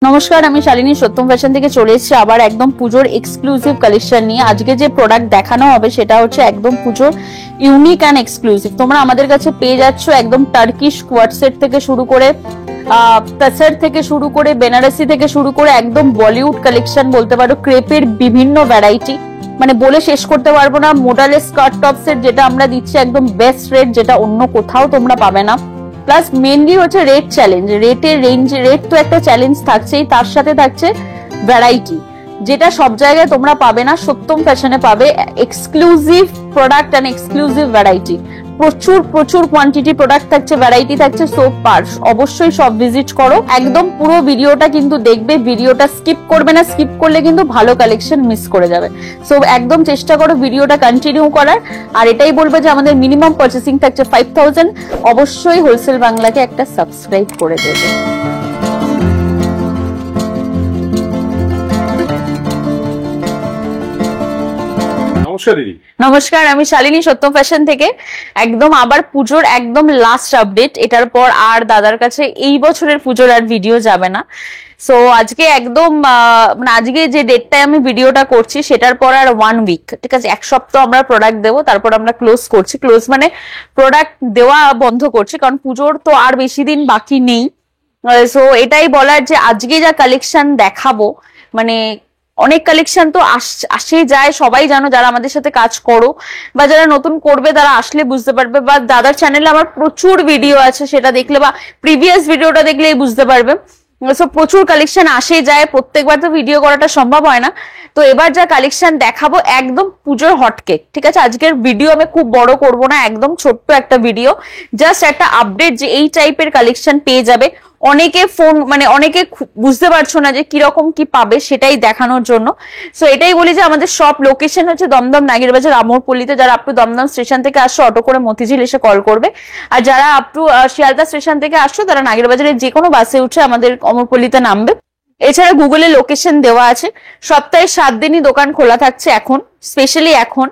নমস্কার, আমি শালিনী সত্যম ফ্যাশন থেকে চলে এসেছি আবার একদম পুজোর এক্সক্লুসিভ কালেকশন নিয়ে। আজকে যে প্রোডাক্ট দেখানো হবে সেটা হচ্ছে একদম পুজোর ইউনিক অ্যান্ড এক্সক্লুসিভ। তোমরা আমাদের কাছে পেয়ে যাচ্ছ একদম টার্কিশ কোয়ার্ড সেট থেকে শুরু করে তাসার থেকে শুরু করে বেনারসি থেকে শুরু করে একদম বলিউড কালেকশন বলতে পারো, ক্রেপের বিভিন্ন ভ্যারাইটি, মানে বলে শেষ করতে পারবো না। মোডালেস স্কার্ট টপ সেট যেটা আমরা দিচ্ছি একদম বেস্ট রেট, যেটা অন্য কোথাও তোমরা পাবে না। প্লাস মেনলি হচ্ছে রেট চ্যালেঞ্জ, রেট তো একটা চ্যালেঞ্জ থাকছেই, তার সাথে থাকছে ভ্যারাইটি, যেটা সব জায়গায় তোমরা পাবে না, সত্যম ফ্যাশনে পাবে। Exclusive product and exclusive variety, প্রচুর কোয়ান্টিটি প্রোডাক্ট থাকছে, ভ্যারাইটি থাকছে। সো অবশ্যই সব ভিজিট করো, একদম পুরো ভিডিওটা কিন্তু দেখবে, ভিডিওটা স্কিপ করবে না, স্কিপ করলে কিন্তু ভালো কালেকশন মিস করে যাবে। সো একদম চেষ্টা করো ভিডিওটা কন্টিনিউ করার। আর এটাই বলবে যে আমাদের মিনিমাম পারচেসিং থাকছে 5000। অবশ্যই হোলসেল বাংলাকে একটা সাবস্ক্রাইব করে দেবে। নমস্কার, আমি শালিনী সত্যম ফ্যাশন থেকে। একদম আবার পুজোর একদম লাস্ট আপডেট, এটার পর আর দাদার কাছে এই বছরের পুজোর আর ভিডিও যাবে না। সো আজকে একদম মানে আজকে যে ডেটটায় আমি ভিডিওটা করছি সেটার পর আর 1 উইক, ঠিক আছে, এক সপ্তাহ আমরা প্রোডাক্ট দেবো, তারপর আমরা ক্লোজ করছি। ক্লোজ মানে প্রোডাক্ট দেওয়া বন্ধ করছি, কারণ পুজোর তো আর বেশি দিন বাকি নেই। সো এটাই বলার যে আজকে যা কালেকশন দেখাবো, মানে অনেক কালেকশন তো আসে যায়, সবাই জানো, যারা আমাদের সাথে কাজ করো বা যারা নতুন করবে তারা আসলে বুঝতে পারবে, বা দাদার চ্যানেলে আমার প্রচুর ভিডিও আছে, সেটা দেখলে বা প্রিভিয়াস ভিডিওটা দেখলেই বুঝতে পারবে। সো প্রচুর কালেকশন আসে যায়, প্রত্যেকবার তো ভিডিও করাটা সম্ভব হয় না। তো এবার যা কালেকশন দেখাবো একদম পুজোর হটকেক, ঠিক আছে। আজকের ভিডিও আমি খুব বড় করব না, একদম ছোট্ট একটা ভিডিও, জাস্ট একটা আপডেট যে এই টাইপের কালেকশন পেয়ে যাবে। অনেকে ফোন, মানে অনেকে বুঝতে পারছো না যে কিরকম কি পাবে, সেটাই দেখানোর জন্য। সো এটাই বলি যে আমাদের সব লোকেশন হচ্ছে দমদম, নাগেরবাজার, আমরপল্লিতে। যারা আপ টু দমদম স্টেশন থেকে আসছো অটো করে মতিঝিল এসে কল করবে, আর যারা আপ টু শিয়ালদা স্টেশন থেকে আসছো তারা নাগেরবাজারের যে কোনো বাসে উঠে আমাদের আমরপল্লিতে নামবে। এছাড়া গুগলে লোকেশন দেওয়া আছে। সপ্তাহে 7 দিনই দোকান খোলা থাকছে এখন, স্পেশালি এখন।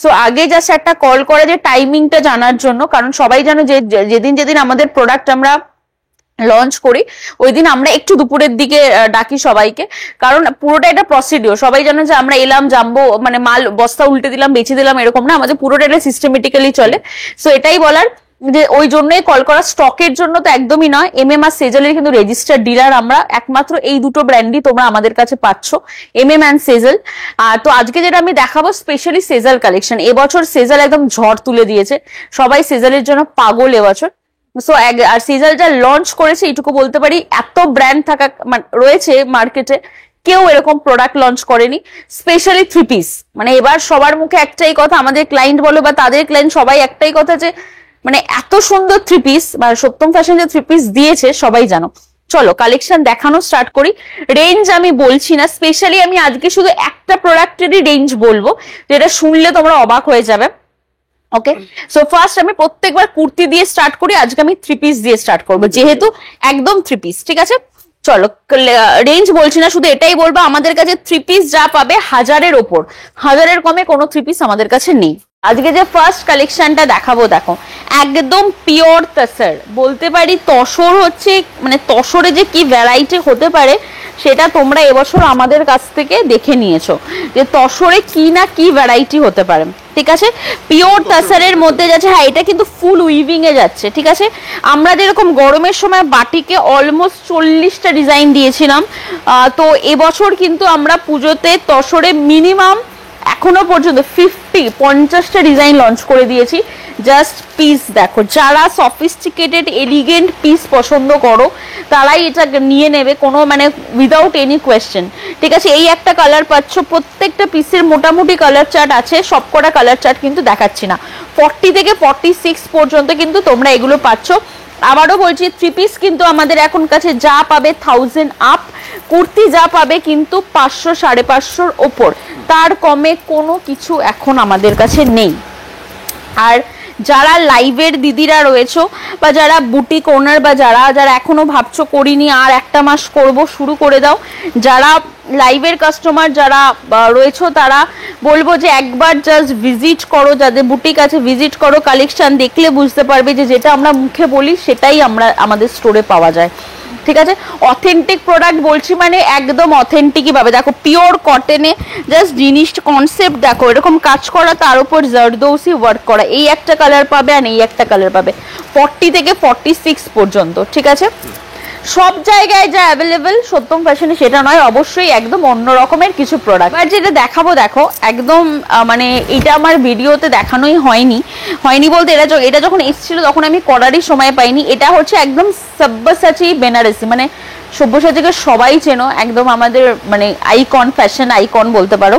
সো আগে জাস্ট একটা কল করে যে টাইমিংটা জানার জন্য, কারণ সবাই জানো যে যেদিন আমাদের প্রোডাক্ট আমরা লঞ্চ করি ওই দিন আমরা একটু দুপুরের দিকে ডাকি সবাইকে, কারণ পুরোটা এটা প্রসিডিওর। সবাই জানো যে আমরা এলাম, জাম্বো মানে মাল বস্তা উল্টে দিলাম, বেঁচে দিলাম, এরকম না, আমাদের পুরোটা এটা সিস্টেমেটিক্যালি চলে। সো এটাই বলার যে ওই জন্যই কল করা, স্টকের জন্য তো একদমই নয়। MM আর সেজেলের কিন্তু রেজিস্টার্ড ডিলার আমরা, একমাত্র এই দুটো ব্র্যান্ডই তোমরা আমাদের কাছে পাচ্ছ, MM অ্যান্ড সেজেল। আর তো আজকে যেটা আমি দেখাবো স্পেশালি সেজেল কালেকশন। এবছর সেজেল একদম ঝড় তুলে দিয়েছে, সবাই সেজেলের জন্য পাগল এবছর। সো আর সিজাল যা লঞ্চ করেছে এইটুকু বলতে পারি, এত ব্র্যান্ড থাকা রয়েছে মার্কেটে, কেউ এরকম প্রোডাক্ট লঞ্চ করেনি। স্পেশালি 3 পিস, মানে এবার সবার মুখে একটাই কথা, আমাদের ক্লায়েন্ট বলো বা তাদের ক্লায়েন্ট সবাই একটাই কথা যে মানে এত সুন্দর 3 পিস, মানে সত্যম ফ্যাশন যে 3 পিস দিয়েছে সবাই জানো। চলো কালেকশন দেখানো স্টার্ট করি। রেঞ্জ আমি বলছি না, স্পেশালি আমি আজকে শুধু একটা প্রোডাক্টেরই রেঞ্জ বলবো, যেটা শুনলে তোমরা অবাক হয়ে যাবে। ওকে, সো ফার্স্ট আমি প্রত্যেকবার কুর্তি দিয়ে স্টার্ট করি, আজকে আমি 3 পিস দিয়ে স্টার্ট করবো, যেহেতু একদম 3 পিস, ঠিক আছে। চলো রেঞ্জ বলছি না, শুধু এটাই বলবো আমাদের কাছে 3 পিস যা পাবে 1000-এর ওপর, 1000-এর কমে কোনো 3 পিস আমাদের কাছে নেই। আজকে যে ফার্স্ট কালেকশনটা দেখাবো, দেখো একদম পিওর তসর বলতে পারি। তসর হচ্ছে, মানে তসরে যে কি ভ্যারাইটি হতে পারে সেটা তোমরা এবছর আমাদের কাছ থেকে দেখে নিয়েছো, যে তসরে কি না কি ভ্যারাইটি হতে পারে, ঠিক আছে। পিওর তাসারের মধ্যে যাচ্ছে, হ্যাঁ এটা কিন্তু ফুল উইভিং এ যাচ্ছে, ঠিক আছে। আমরা যেরকম গরমের সময় বাটিকে অলমোস্ট 40টা ডিজাইন দিয়েছিলাম, তো এবছর কিন্তু আমরা পুজোতে তসরে মিনিমাম এখনো পর্যন্ত 50টা ডিজাইন লঞ্চ করে দিয়েছি। জাস্ট পিস দেখো, যারা সফিস্টিকেটেড এলিগেন্ট পিস পছন্দ করো তারাই এটা নিয়ে নেবে, কোনো মানে উইদাউট এনি কোয়েশ্চেন, ঠিক আছে। এই একটা কালার পাচ্ছ, প্রত্যেকটা পিসের মোটামুটি কালার চার্ট আছে, সবকটা কালার চার্ট কিন্তু দেখাচ্ছি না। 40 থেকে 46 পর্যন্ত কিন্তু তোমরা এগুলো পাচ্ছ। আবারও বলছি 3 পিস কিন্তু আমাদের এখন কাছে যা পাবে 1000 আপ, কুর্তি যা পাবে কিন্তু 500 550-র ওপর, তার কমে কোনো কিছু এখন আমাদের কাছে নেই। আর যারা লাইভের দিদিরা রয়েছো বা যারা বুটিক ওনার বা যারা এখনো ভাবছো করিনি আর একটা মাস করব, শুরু করে দাও। যারা লাইভের কাস্টমার যারা রয়েছো তারা বলবো যে একবার জাস্ট ভিজিট করো, যাদের বুটিক আছে ভিজিট করো, কালেকশন দেখলে বুঝতে পারবে যে যেটা আমরা মুখে বলি সেটাই আমরা আমাদের স্টোরে পাওয়া যায়। ঠিক আছে, অথেন্টিক প্রোডাক্ট বলছি মানে একদম অথেন্টিকই পাবে। দেখো পিওর কটনে জাস্ট জিনিস কনসেপ্ট দেখো, এরকম কাজ করা, তার উপর জারদৌসি ওয়ার্ক করা। এই একটা কালার পাবে আর এই একটা কালার পাবে, 40 থেকে 46 পর্যন্ত। ঠিক আছে, সব জায়গায় যা অ্যাভেলেবেল সত্যম ফ্যাশনে সেটা নয়, অবশ্যই একদম অন্য রকমের কিছু প্রোডাক্ট। আর যেটা দেখাবো দেখো একদম মানে এটা আমার ভিডিওতে দেখানোই হয়নি বলতে এটা যখন এসেছিল তখন আমি করারই সময় পাইনি। এটা হচ্ছে একদম সব্যসাচী বেনারসি, মানে সব্যসাচীকে সবাই চেনো, একদম আমাদের মানে আইকন, ফ্যাশন আইকন বলতে পারো।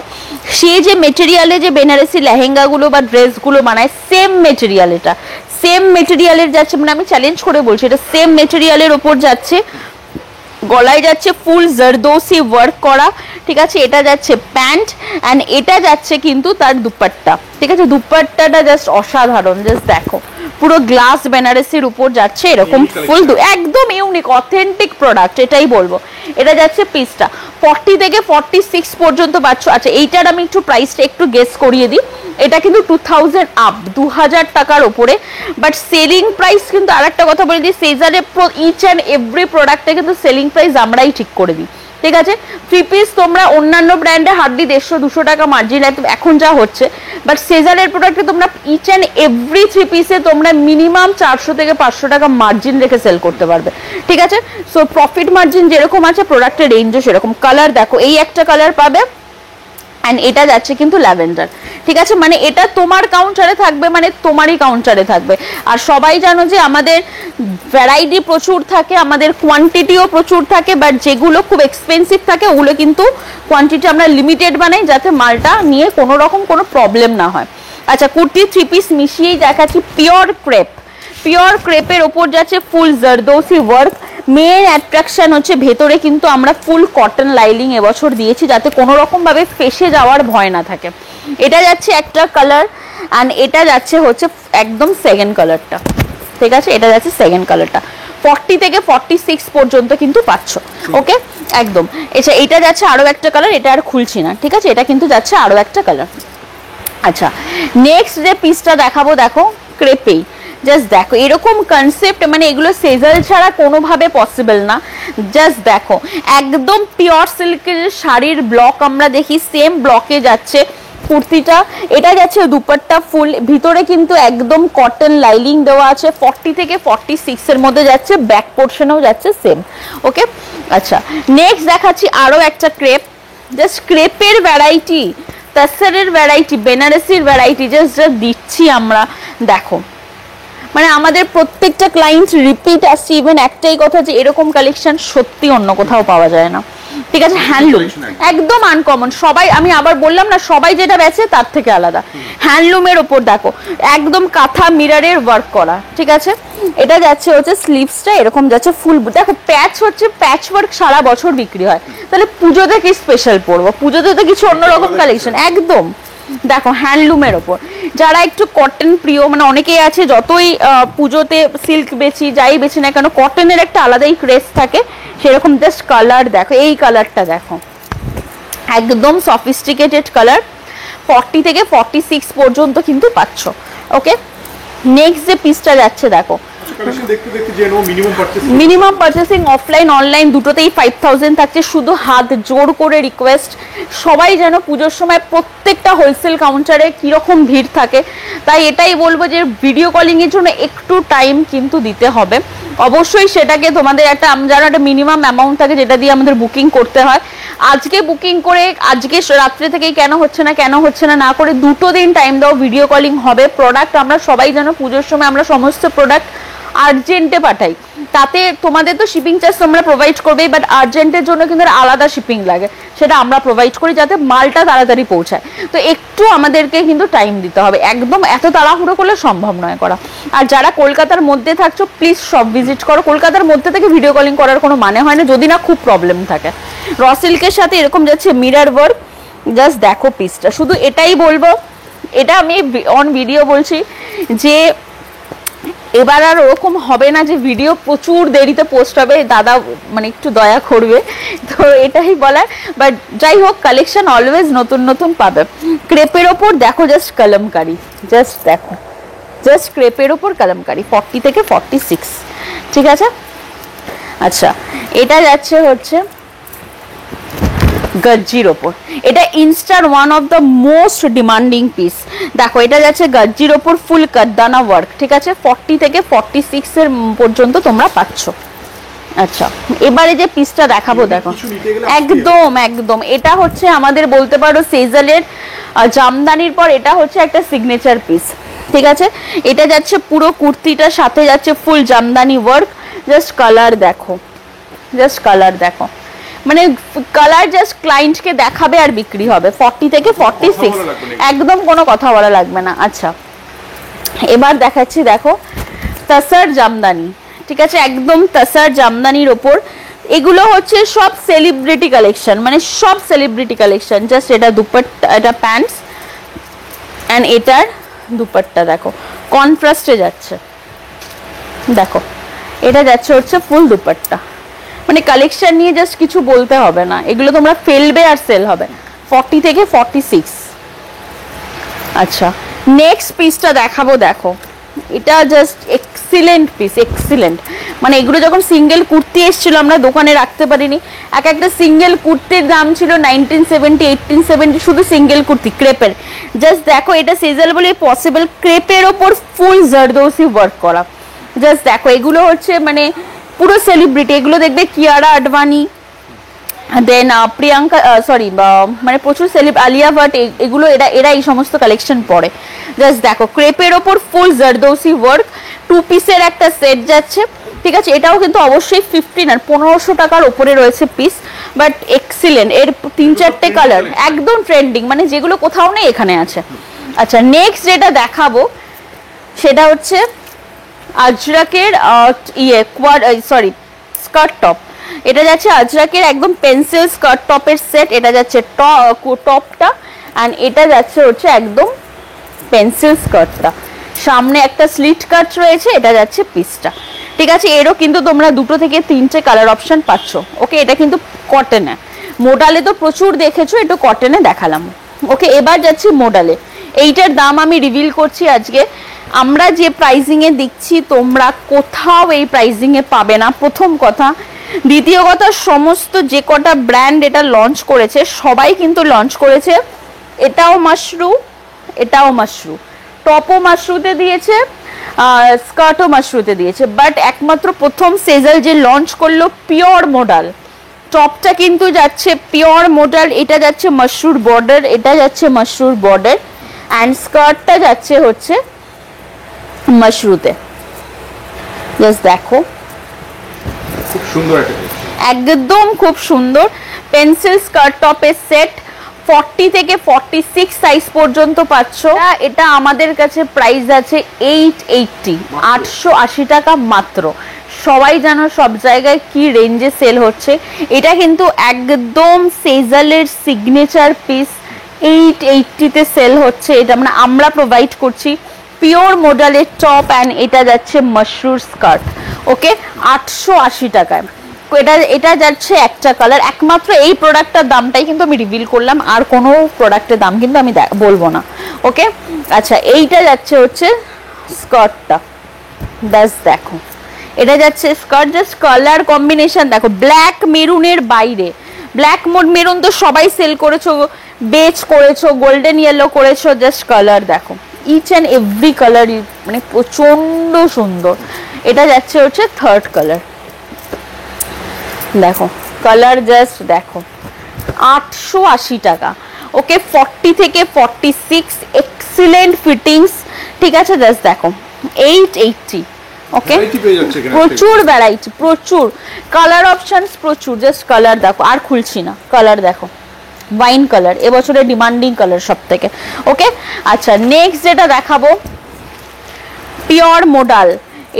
সে যে মেটেরিয়ালে যে বেনারসি লেহেঙ্গাগুলো বা ড্রেসগুলো বানায়, সেম মেটেরিয়াল, এটা সেম মেটেরিয়ালের যাচ্ছে, মানে আমি চ্যালেঞ্জ করে বলছি এটা সেম মেটেরিয়ালের ওপর যাচ্ছে, গলায় যাচ্ছে ফুল জারদৌসি ওয়ার্ক করা। ঠিক আছে, এটা যাচ্ছে প্যান্ট অ্যান্ড এটা যাচ্ছে কিন্তু তার দুপাট্টা। ঠিক আছে, দুপাট্টাটা জাস্ট অসাধারণ, জাস্ট দেখো পুরো গ্লাস বেনারসির উপর যাচ্ছে এরকম ফুল, একদম ইউনিক অথেন্টিক প্রোডাক্ট এটাই বলবো। এটা যাচ্ছে পিসটা 40 থেকে 46 পর্যন্ত পাচ্ছ। আচ্ছা এইটার আমি একটু প্রাইসটা একটু গেস করিয়ে দিই, এটা কিন্তু 2000 আপ, 2000 টাকার ওপরে। বাট সেলিং প্রাইস কিন্তু আর একটা কথা বলে দিই, সেজারে ইচ অ্যান্ড এভরি প্রোডাক্টে কিন্তু সেলিং প্রাইস আমরাই ঠিক করে দিই। ঠিক আছে, 3 পিস তোমরা অন্যান্য ব্র্যান্ডে হার্ডলি 150-200 টাকা মার্জিন এখন যা হচ্ছে, বাট সেজারের প্রোডাক্টে তোমরা ইচ অ্যান্ড এভরি 3 পিসে তোমরা মিনিমাম 400 থেকে 500 টাকা মার্জিন রেখে সেল করতে পারবে। ঠিক আছে, সো প্রফিট মার্জিন যেরকম আছে প্রোডাক্টের রেঞ্জও সেরকম। কালার দেখো, এই একটা কালার পাবে অ্যান্ড এটা যাচ্ছে কিন্তু ল্যাভেন্ডার। ঠিক আছে, মানে এটা তোমার কাউন্টারে থাকবে, মানে তোমারই কাউন্টারে থাকবে। আর সবাই জানো যে আমাদের ভ্যারাইটি প্রচুর থাকে, আমাদের কোয়ান্টিটিও প্রচুর থাকে, বাট যেগুলো খুব এক্সপেন্সিভ থাকে ওগুলো কিন্তু কোয়ান্টিটি আমরা লিমিটেড বানাই, যাতে মালটা নিয়ে কোনো রকম কোনো প্রবলেম না হয়। আচ্ছা কুর্তি 3 পিস মিশিয়েই দেখাচ্ছি, পিওর ক্রেপ, পিওর ক্রেপের ওপর যাচ্ছে ফুল জারদৌসি ওয়ার্ক। মেন অ্যাট্রাকশন হচ্ছে ভেতরে কিন্তু আমরা ফুল কটন লাইনিং এবছর দিয়েছি, যাতে কোনো রকম ভাবে ফেসে যাওয়ার ভয় না থাকে। এটা যাচ্ছে একটা কালার অ্যান্ড এটা যাচ্ছে হচ্ছে একদম সেকেন্ড কালারটা। ঠিক আছে, এটা যাচ্ছে সেকেন্ড কালারটা, 40 থেকে 46 পর্যন্ত কিন্তু পাচ্ছ। ওকে একদম। আচ্ছা এটা যাচ্ছে আরো একটা কালার, এটা আর খুলছি না। ঠিক আছে, এটা কিন্তু যাচ্ছে আরো একটা কালার। আচ্ছা নেক্সট যে পিসটা দেখাবো দেখো ক্রেপেই, জাস্ট দেখো এরকম কনসেপ্ট, মানে এগুলো সেজাল ছাড়া কোনোভাবে পসিবল না। জাস্ট দেখো একদম পিওর সিল্কের শাড়ির ব্লক আমরা দেখি, সেম ব্লকে যাচ্ছে কুর্তিটা। এটা যাচ্ছে দুপাট্টা ফুল, ভিতরে কিন্তু একদম কটন লাইনিং দেওয়া আছে, 40 থেকে 46 এর মধ্যে যাচ্ছে, ব্যাক পোর্শনেও যাচ্ছে সেম। ওকে আচ্ছা নেক্সট দেখাচ্ছি আরো একটা ক্রেপ, জাস্ট ক্রেপের ভ্যারাইটি, তাসরের ভ্যারাইটি, বেনারসির ভ্যারাইটি জাস্ট দিচ্ছি আমরা। দেখো মানে আমাদের প্রত্যেকটা ক্লায়েন্ট রিপিট আসছে, ইভেন একটাই কথা যে এরকম কালেকশন সত্যি অন্য কোথাও পাওয়া যায় না। ঠিক আছে, হ্যান্ডলুম একদম আনকমন, সবাই আমি আবার বললাম না সবাই যেটা বেচে তার থেকে আলাদা। হ্যান্ডলুমের ওপর দেখো একদম কাঁথা মিররের ওয়ার্ক করা। ঠিক আছে, এটা যাচ্ছে হচ্ছে স্লিভসটা এরকম যাচ্ছে ফুল, দেখো প্যাচ হচ্ছে প্যাচ ওয়ার্ক সারা বছর বিক্রি হয়, তাহলে পুজোতে কি স্পেশাল পড়বো, পুজোতে তো কিছু অন্যরকম কালেকশন একদম। দেখো হ্যান্ডলুমের ওপর যারা একটু কটন প্রিয়, মানে অনেকেই আছে যতই পুজোতে সিল্ক বেচি যাই বেচি না কেন কটনের একটা আলাদাই ক্রেজ থাকে, সেরকম জাস্ট কালার দেখো, এই কালারটা দেখো একদম সফিস্টিকেটেড কালার, 40 থেকে 46 পর্যন্ত কিন্তু পাচ্ছ। ওকে নেক্সট যে পিসটা যাচ্ছে দেখো, মিনিমাম পারচেসিং অফলাইন অনলাইন দুটোতেই 5000 থাকছে। শুধু হাত জোর করে রিকোয়েস্ট, সবাই যেন পুজোর সময় প্রত্যেকটা হোলসেল কাউন্টারে কিরকম ভিড় থাকে, তাই এটাই বলবো যে ভিডিও কলিং এর জন্য একটু টাইম কিন্তু দিতে হবে অবশ্যই। সেটাকে তোমাদের একটা যেন একটা মিনিমাম অ্যামাউন্ট থাকে যেটা দিয়ে আমাদের বুকিং করতে হয়। আজকে বুকিং করে আজকে রাত্রে থেকেই কেন হচ্ছে না না করে 2 দিন টাইম দাও, ভিডিও কলিং হবে। প্রোডাক্ট আমরা সবাই যেন পুজোর সময় আমরা সমস্ত প্রোডাক্ট আর্জেন্টে পাঠাই, তাতে তোমাদের তো শিপিং চার্জ তোমরা প্রোভাইড করবেই, বাট আর্জেন্টের জন্য কিন্তু আলাদা শিপিং লাগে, সেটা আমরা প্রোভাইড করি যাতে মালটা তাড়াতাড়ি পৌঁছায়। তো একটু আমাদেরকে কিন্তু টাইম দিতে হবে, একদম এত তাড়াহুড়ো করলে সম্ভব নয় করা। আর যারা কলকাতার মধ্যে থাকছো প্লিজ সব ভিজিট করো, কলকাতার মধ্যে থেকে ভিডিও কলিং করার কোনো মানে হয় না যদি না খুব প্রবলেম থাকে। র সিল্কের সাথে এরকম যাচ্ছে মিরর ওয়ার্ক, জাস্ট দেখো পিসটা। শুধু এটাই বলবো, এটা আমি অন ভিডিও বলছি যে এবার আর ওরকম হবে না যে ভিডিও প্রচুর দেরিতে পোস্ট হবে, দাদা মানে একটু দয়া করবে, তো এটাই বলার। বাট যাই হোক কালেকশন অলওয়েজ নতুন নতুন পাবে। ক্রেপের ওপর দেখো জাস্ট কলমকারি, জাস্ট দেখো জাস্ট ক্রেপের ওপর কলমকারি 40 থেকে 46। ঠিক আছে আচ্ছা, এটা যাচ্ছে হচ্ছে গজ্জির ওপর। এটা ইনস্টার one of the most demanding piece. দেখো এটা যাচ্ছে গজ্জির ওপর ফুল কারদানা ওয়ার্ক, ঠিক আছে? 40 থেকে 46 এর পর্যন্ত তোমরা পাচ্ছ। আচ্ছা, এবারে যে পিসটা দেখাবো দেখো, একদম একদম এটা হচ্ছে আমাদের বলতে পারো সেজালের জামদানির পর এটা হচ্ছে একটা সিগনেচার পিস, ঠিক আছে? এটা যাচ্ছে পুরো কুর্তিটার সাথে যাচ্ছে ফুল জামদানি ওয়ার্ক। জাস্ট কালার দেখো, জাস্ট কালার দেখো, মানে কালার জাস্ট ক্লায়েন্টকে দেখাবে আর বিক্রি হবে। 40 থেকে 46, একদম কোনো কথা বলা লাগবে না। আচ্ছা, এবার দেখাচ্ছি দেখো তাসার জামদানি, ঠিক আছে? একদম তাসার জামদানির ওপর। এগুলো হচ্ছে সব সেলিব্রিটি কালেকশন, মানে সব সেলিব্রিটি কালেকশন। জাস্ট এটা দুপাট্টা, এটা প্যান্টস অ্যান্ড এটার দুপাট্টা দেখো কন্ট্রাস্টে যাচ্ছে। দেখো এটা যাচ্ছে হচ্ছে ফুল দুপাট্টা, মানে কালেকশন নিয়ে জাস্ট কিছু বলতে হবে না, এগুলো তোমরা ফেলবে আর সেল হবে। 40 থেকে 46। আচ্ছা, নেক্সট পিসটা দেখাবো দেখো, এটা জাস্ট এক্সিলেন্ট পিস, এক্সিলেন্ট। মানে এগুলো যখন সিঙ্গেল কুর্তি এসেছিল আমরা দোকানে রাখতে পারিনি, এক একটা সিঙ্গেল কুর্তির দাম ছিল 1970 1870, শুধু সিঙ্গেল কুর্তি ক্রেপের। জাস্ট দেখো এটা সিজল বলে পসিবল, ক্রেপের ওপর ফুল জারদৌসি ওয়ার্ক করা। জাস্ট দেখো এগুলো হচ্ছে মানে পুরো সেলিব্রিটি, এগুলো দেখবে কিয়ারা আডবাণী, দেন প্রিয়াঙ্কা, সরি মানে প্রচুর আলিয়া ভাট, এগুলো এরা এই সমস্ত কালেকশন পরে। জাস্ট দেখো ক্রেপের ওপর ফুল জারদৌসি ওয়ার্ক, 2 পিসের একটা সেট যাচ্ছে, ঠিক আছে? এটাও কিন্তু অবশ্যই 15 আর 1500 টাকার ওপরে রয়েছে পিস, বাট এক্সিলেন্ট। এর 3-4টে কালার একদম ট্রেন্ডিং, মানে যেগুলো কোথাও নেই এখানে আছে। আচ্ছা, নেক্সট যেটা দেখাবো সেটা হচ্ছে আজরাকের স্কার্ট টপ। এটা যাচ্ছে আজরাকের একদম পেন্সিল স্কার্ট টপের সেট। এটা যাচ্ছে টপটা অ্যান্ড এটা যাচ্ছে হচ্ছে একদম পেন্সিল স্কার্টটা, সামনে একটা স্লিট কাট রয়েছে। এটা যাচ্ছে পিসটা, ঠিক আছে? এরও কিন্তু তোমরা 2 থেকে 3টে কালার অপশন পাচ্ছ। ওকে, এটা কিন্তু কটনে, মোডালে তো প্রচুর দেখেছো, একটু কটনে দেখালাম। ওকে, এবার যাচ্ছি মোডালে। এইটার দাম আমি রিভিল করছি আজকে। আমরা যে প্রাইজিং এ দিচ্ছি তোমরা কোথাও এই প্রাইজিং এ পাবে না, প্রথম কথা। দ্বিতীয় কথা, সমস্ত যে কটা ব্র্যান্ড এটা লঞ্চ করেছে সবাই কিন্তু লঞ্চ করেছে এটাও মাশরু, এটাও মাশরু, টপও মাশরুতে দিয়েছে, স্কার্টও মাশরুতে দিয়েছে, বাট একমাত্র প্রথম সেজাল যে লঞ্চ করলো পিওর মোডাল। টপটা কিন্তু যাচ্ছে পিওর মোডাল, এটা যাচ্ছে মাশরুর বর্ডার, এটা যাচ্ছে মাশরুর বর্ডার অ্যান্ড স্কার্টটা যাচ্ছে হচ্ছে মাশরুতে। জাস্ট দেখো খুব সুন্দর একটা, একদম খুব সুন্দর পেন্সিল স্কার্ট টপের সেট। 40 থেকে 46 সাইজ পর্যন্ত পাচ্ছ। এটা আমাদের কাছে প্রাইস আছে 880, 880 টাকা মাত্র। সবাই জানো সব জায়গায় কি রেঞ্জে সেল হচ্ছে, এটা কিন্তু একদম সেজালের সিগনেচার পিস। 880 তে সেল হচ্ছে, এটা মানে আমরা প্রোভাইড করছি পিওর মোডালের টপ অ্যান্ড এটা যাচ্ছে মাশরুর স্কার্ট। ওকে, 880 টাকায়। এটা যাচ্ছে একটা কালার, একমাত্র এই প্রোডাক্টটার দামটাই কিন্তু আমি রিভিল করলাম, আর কোনো প্রোডাক্টের দাম কিন্তু আমি বলবো না। ওকে, আচ্ছা, এইটা যাচ্ছে হচ্ছে স্কার্টটা। জাস্ট দেখো এটা যাচ্ছে স্কার্ট, জাস্ট কালার কম্বিনেশন দেখো, ব্ল্যাক মেরুনের বাইরে। ব্ল্যাক মেরুন তো সবাই সেল করেছো, বেজ করেছো, গোল্ডেন ইয়েলো করেছো, জাস্ট কালার দেখো, ইচ অ্যান্ড এভরি কালার মানে প্রচন্ড সুন্দর। এটা যাচ্ছে হচ্ছে 3rd কালার, দেখো কালার জাস্ট দেখো, 880 টাকা। ওকে, 40 থেকে 46, এক্সিলেন্ট ফিটিংস, ঠিক আছে? জাস্ট দেখো 880। ওকে, প্রচুর ভ্যারাইটি, প্রচুর কালার অপশনস, প্রচুর। জাস্ট কালার দেখো, আর খুলছি না, কালার দেখো, ওয়াইন কালার এবছরের ডিমান্ডিং কালার সব থেকে। ওকে, আচ্ছা, নেক্সট যেটা দেখাবো পিওর মোডাল।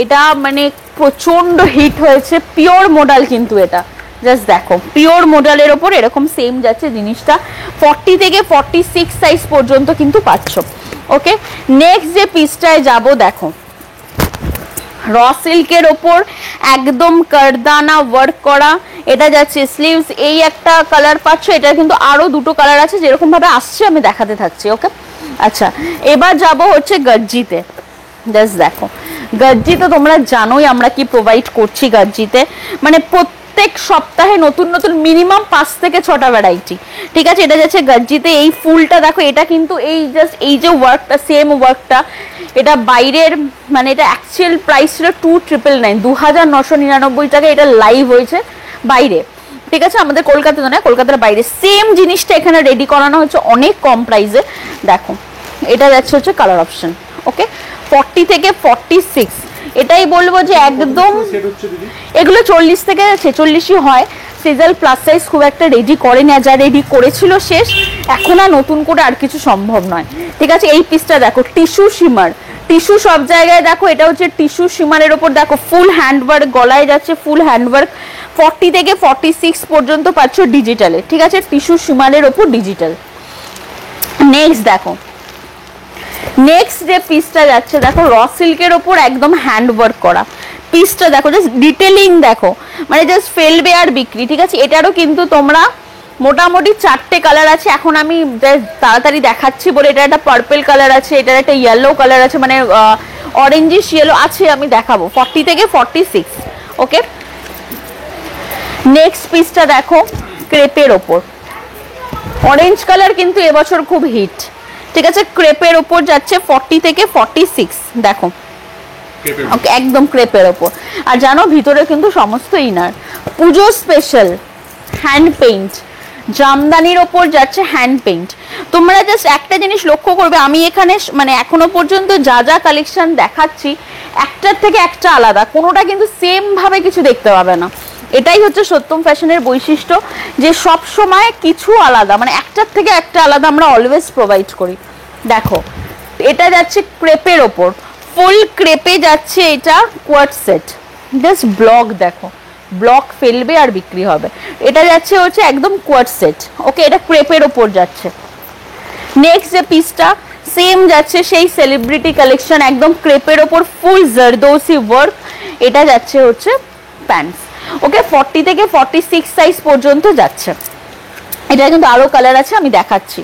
এটা মানে প্রচন্ড হিট হয়েছে, পিওর মোডাল কিন্তু এটা। জাস্ট দেখো পিওর মোডালের ওপর এরকম সেম যাচ্ছে জিনিসটা। 40 থেকে 46 সাইজ পর্যন্ত কিন্তু পাচ্ছ। ওকে, নেক্সট যে পিসটায় যাব দেখো, র সিল্কের ওপর একদম কারদানা ওয়ার্ক করা। এটা যাচ্ছে স্লিভস, এই একটা কালার পাচ্ছ, এটা কিন্তু আরো 2টো কালার আছে, যেরকম ভাবে আসছে আমি দেখাতে থাকছি। ওকে, আচ্ছা, এবার যাব হচ্ছে গজ্জিতে। জাস্ট দেখো, গর্জি তো তোমরা জানোই আমরা কি প্রোভাইড করছি গর্জিতে, মানে প্রত্যেক সপ্তাহে নতুন নতুন মিনিমাম 5 থেকে 6টা ভ্যারাইটি। ঠিক আছে, এটা যাচ্ছে গর্জিতে। এই ফুলটা দেখো, এটা কিন্তু এই জাস্ট এই যে ওয়ার্কটা, সেম ওয়ার্কটা, এটা বাইরের মানে এটা অ্যাকচুয়াল প্রাইস ছিল 2999, 2999 টাকা এটা লাইভ হয়েছে বাইরে। ঠিক আছে, আমাদের কলকাতাতে নয়, কলকাতার বাইরে সেম জিনিসটা এখানে রেডি করানো হচ্ছে অনেক কম প্রাইসে। দেখো এটা যাচ্ছে হচ্ছে কালার অপশন। ওকে, 40 থেকে 46, এটাই বলবো যে একদম এগুলো 40 থেকে 46ই হয়। সিজাল প্লাস সাইজ খুব একটা রেডি করেনি, আর যা রেডি করেছিল শেষ, এখন আর নতুন করে আর কিছু সম্ভব নয়। ঠিক আছে, এই পিসটা দেখো, টিস্যু শিমার, টিস্যু সব জায়গায় দেখো, এটা হচ্ছে টিস্যু শিমারের ওপর দেখো ফুল হ্যান্ডওয়ার্ক, গলায় যাচ্ছে ফুল হ্যান্ডওয়ার্ক। 40 থেকে 46 পর্যন্ত পাচ্ছ ডিজিটালে। ঠিক আছে, টিস্যু শিমারের ওপর ডিজিটাল। নেক্সট দেখো, নেক্সট যে পিসটা যাচ্ছে দেখো, র সিল্কের ওপর একদম হ্যান্ডওয়ার্ক করা পিসটা দেখো, জাস্ট ডিটেলিং দেখো, মানে জাস্ট ফেলবে আর বিক্রি। ঠিক আছে, এটারও কিন্তু তোমরা মোটামুটি 4টে কালার আছে, এখন আমি তাড়াতাড়ি দেখাচ্ছি বলে। এটা একটা পার্পল কালার আছে, এটার একটা ইয়েলো কালার আছে, মানে অরেঞ্জিশ ইয়েলো আছে, আমি দেখাবো। 40 থেকে 46। ওকে, নেক্সট পিসটা দেখো, ক্রেপের ওপর অরেঞ্জ কালার কিন্তু এবছর খুব হিট। ঠিক আছে, ক্রেপের ওপর যাচ্ছে 40 থেকে 46। দেখো, ওকে, একদম ক্রেপের ওপর। আর জানো ভিতরে কিন্তু সমস্ত ইনার, পুজো স্পেশাল হ্যান্ড পেইন্ট, জামদানির ওপর যাচ্ছে হ্যান্ড পেইন্ট। তোমরা জাস্ট একটা জিনিস লক্ষ্য করবে, আমি এখানে মানে এখনো পর্যন্ত যা যা কালেকশন দেখাচ্ছি একটার থেকে একটা আলাদা, কোনোটা কিন্তু সেম ভাবে কিছু দেখতে পাবে না। এটাই হচ্ছে সত্যম ফ্যাশনের বৈশিষ্ট্য, যে সব সময় কিছু আলাদা, মানে একটার থেকে একটা আলাদা আমরা অলওয়েজ প্রোভাইড করি। দেখো, এটা যাচ্ছে ক্রেপের ওপর, ফুল ক্রেপে যাচ্ছে, এটা কোয়ার্ট সেট, জাস্ট ব্লক দেখো, ব্লক ফেলবে আর বিক্রি হবে। এটা যাচ্ছে হচ্ছে একদম কোয়ার্ট সেট। ওকে, এটা ক্রেপের ওপর যাচ্ছে। নেক্সট যে পিসটা সেম যাচ্ছে, সেই সেলিব্রিটি কালেকশন, একদম ক্রেপের ওপর ফুল জারদৌসি ওয়ার্ক, এটা যাচ্ছে হচ্ছে প্যান্টস। ওকে, 40 থেকে 46 সাইজ পর্যন্ত যাচ্ছে। এটা কিন্তু আরো কালার আছে, আমি দেখাচ্ছি।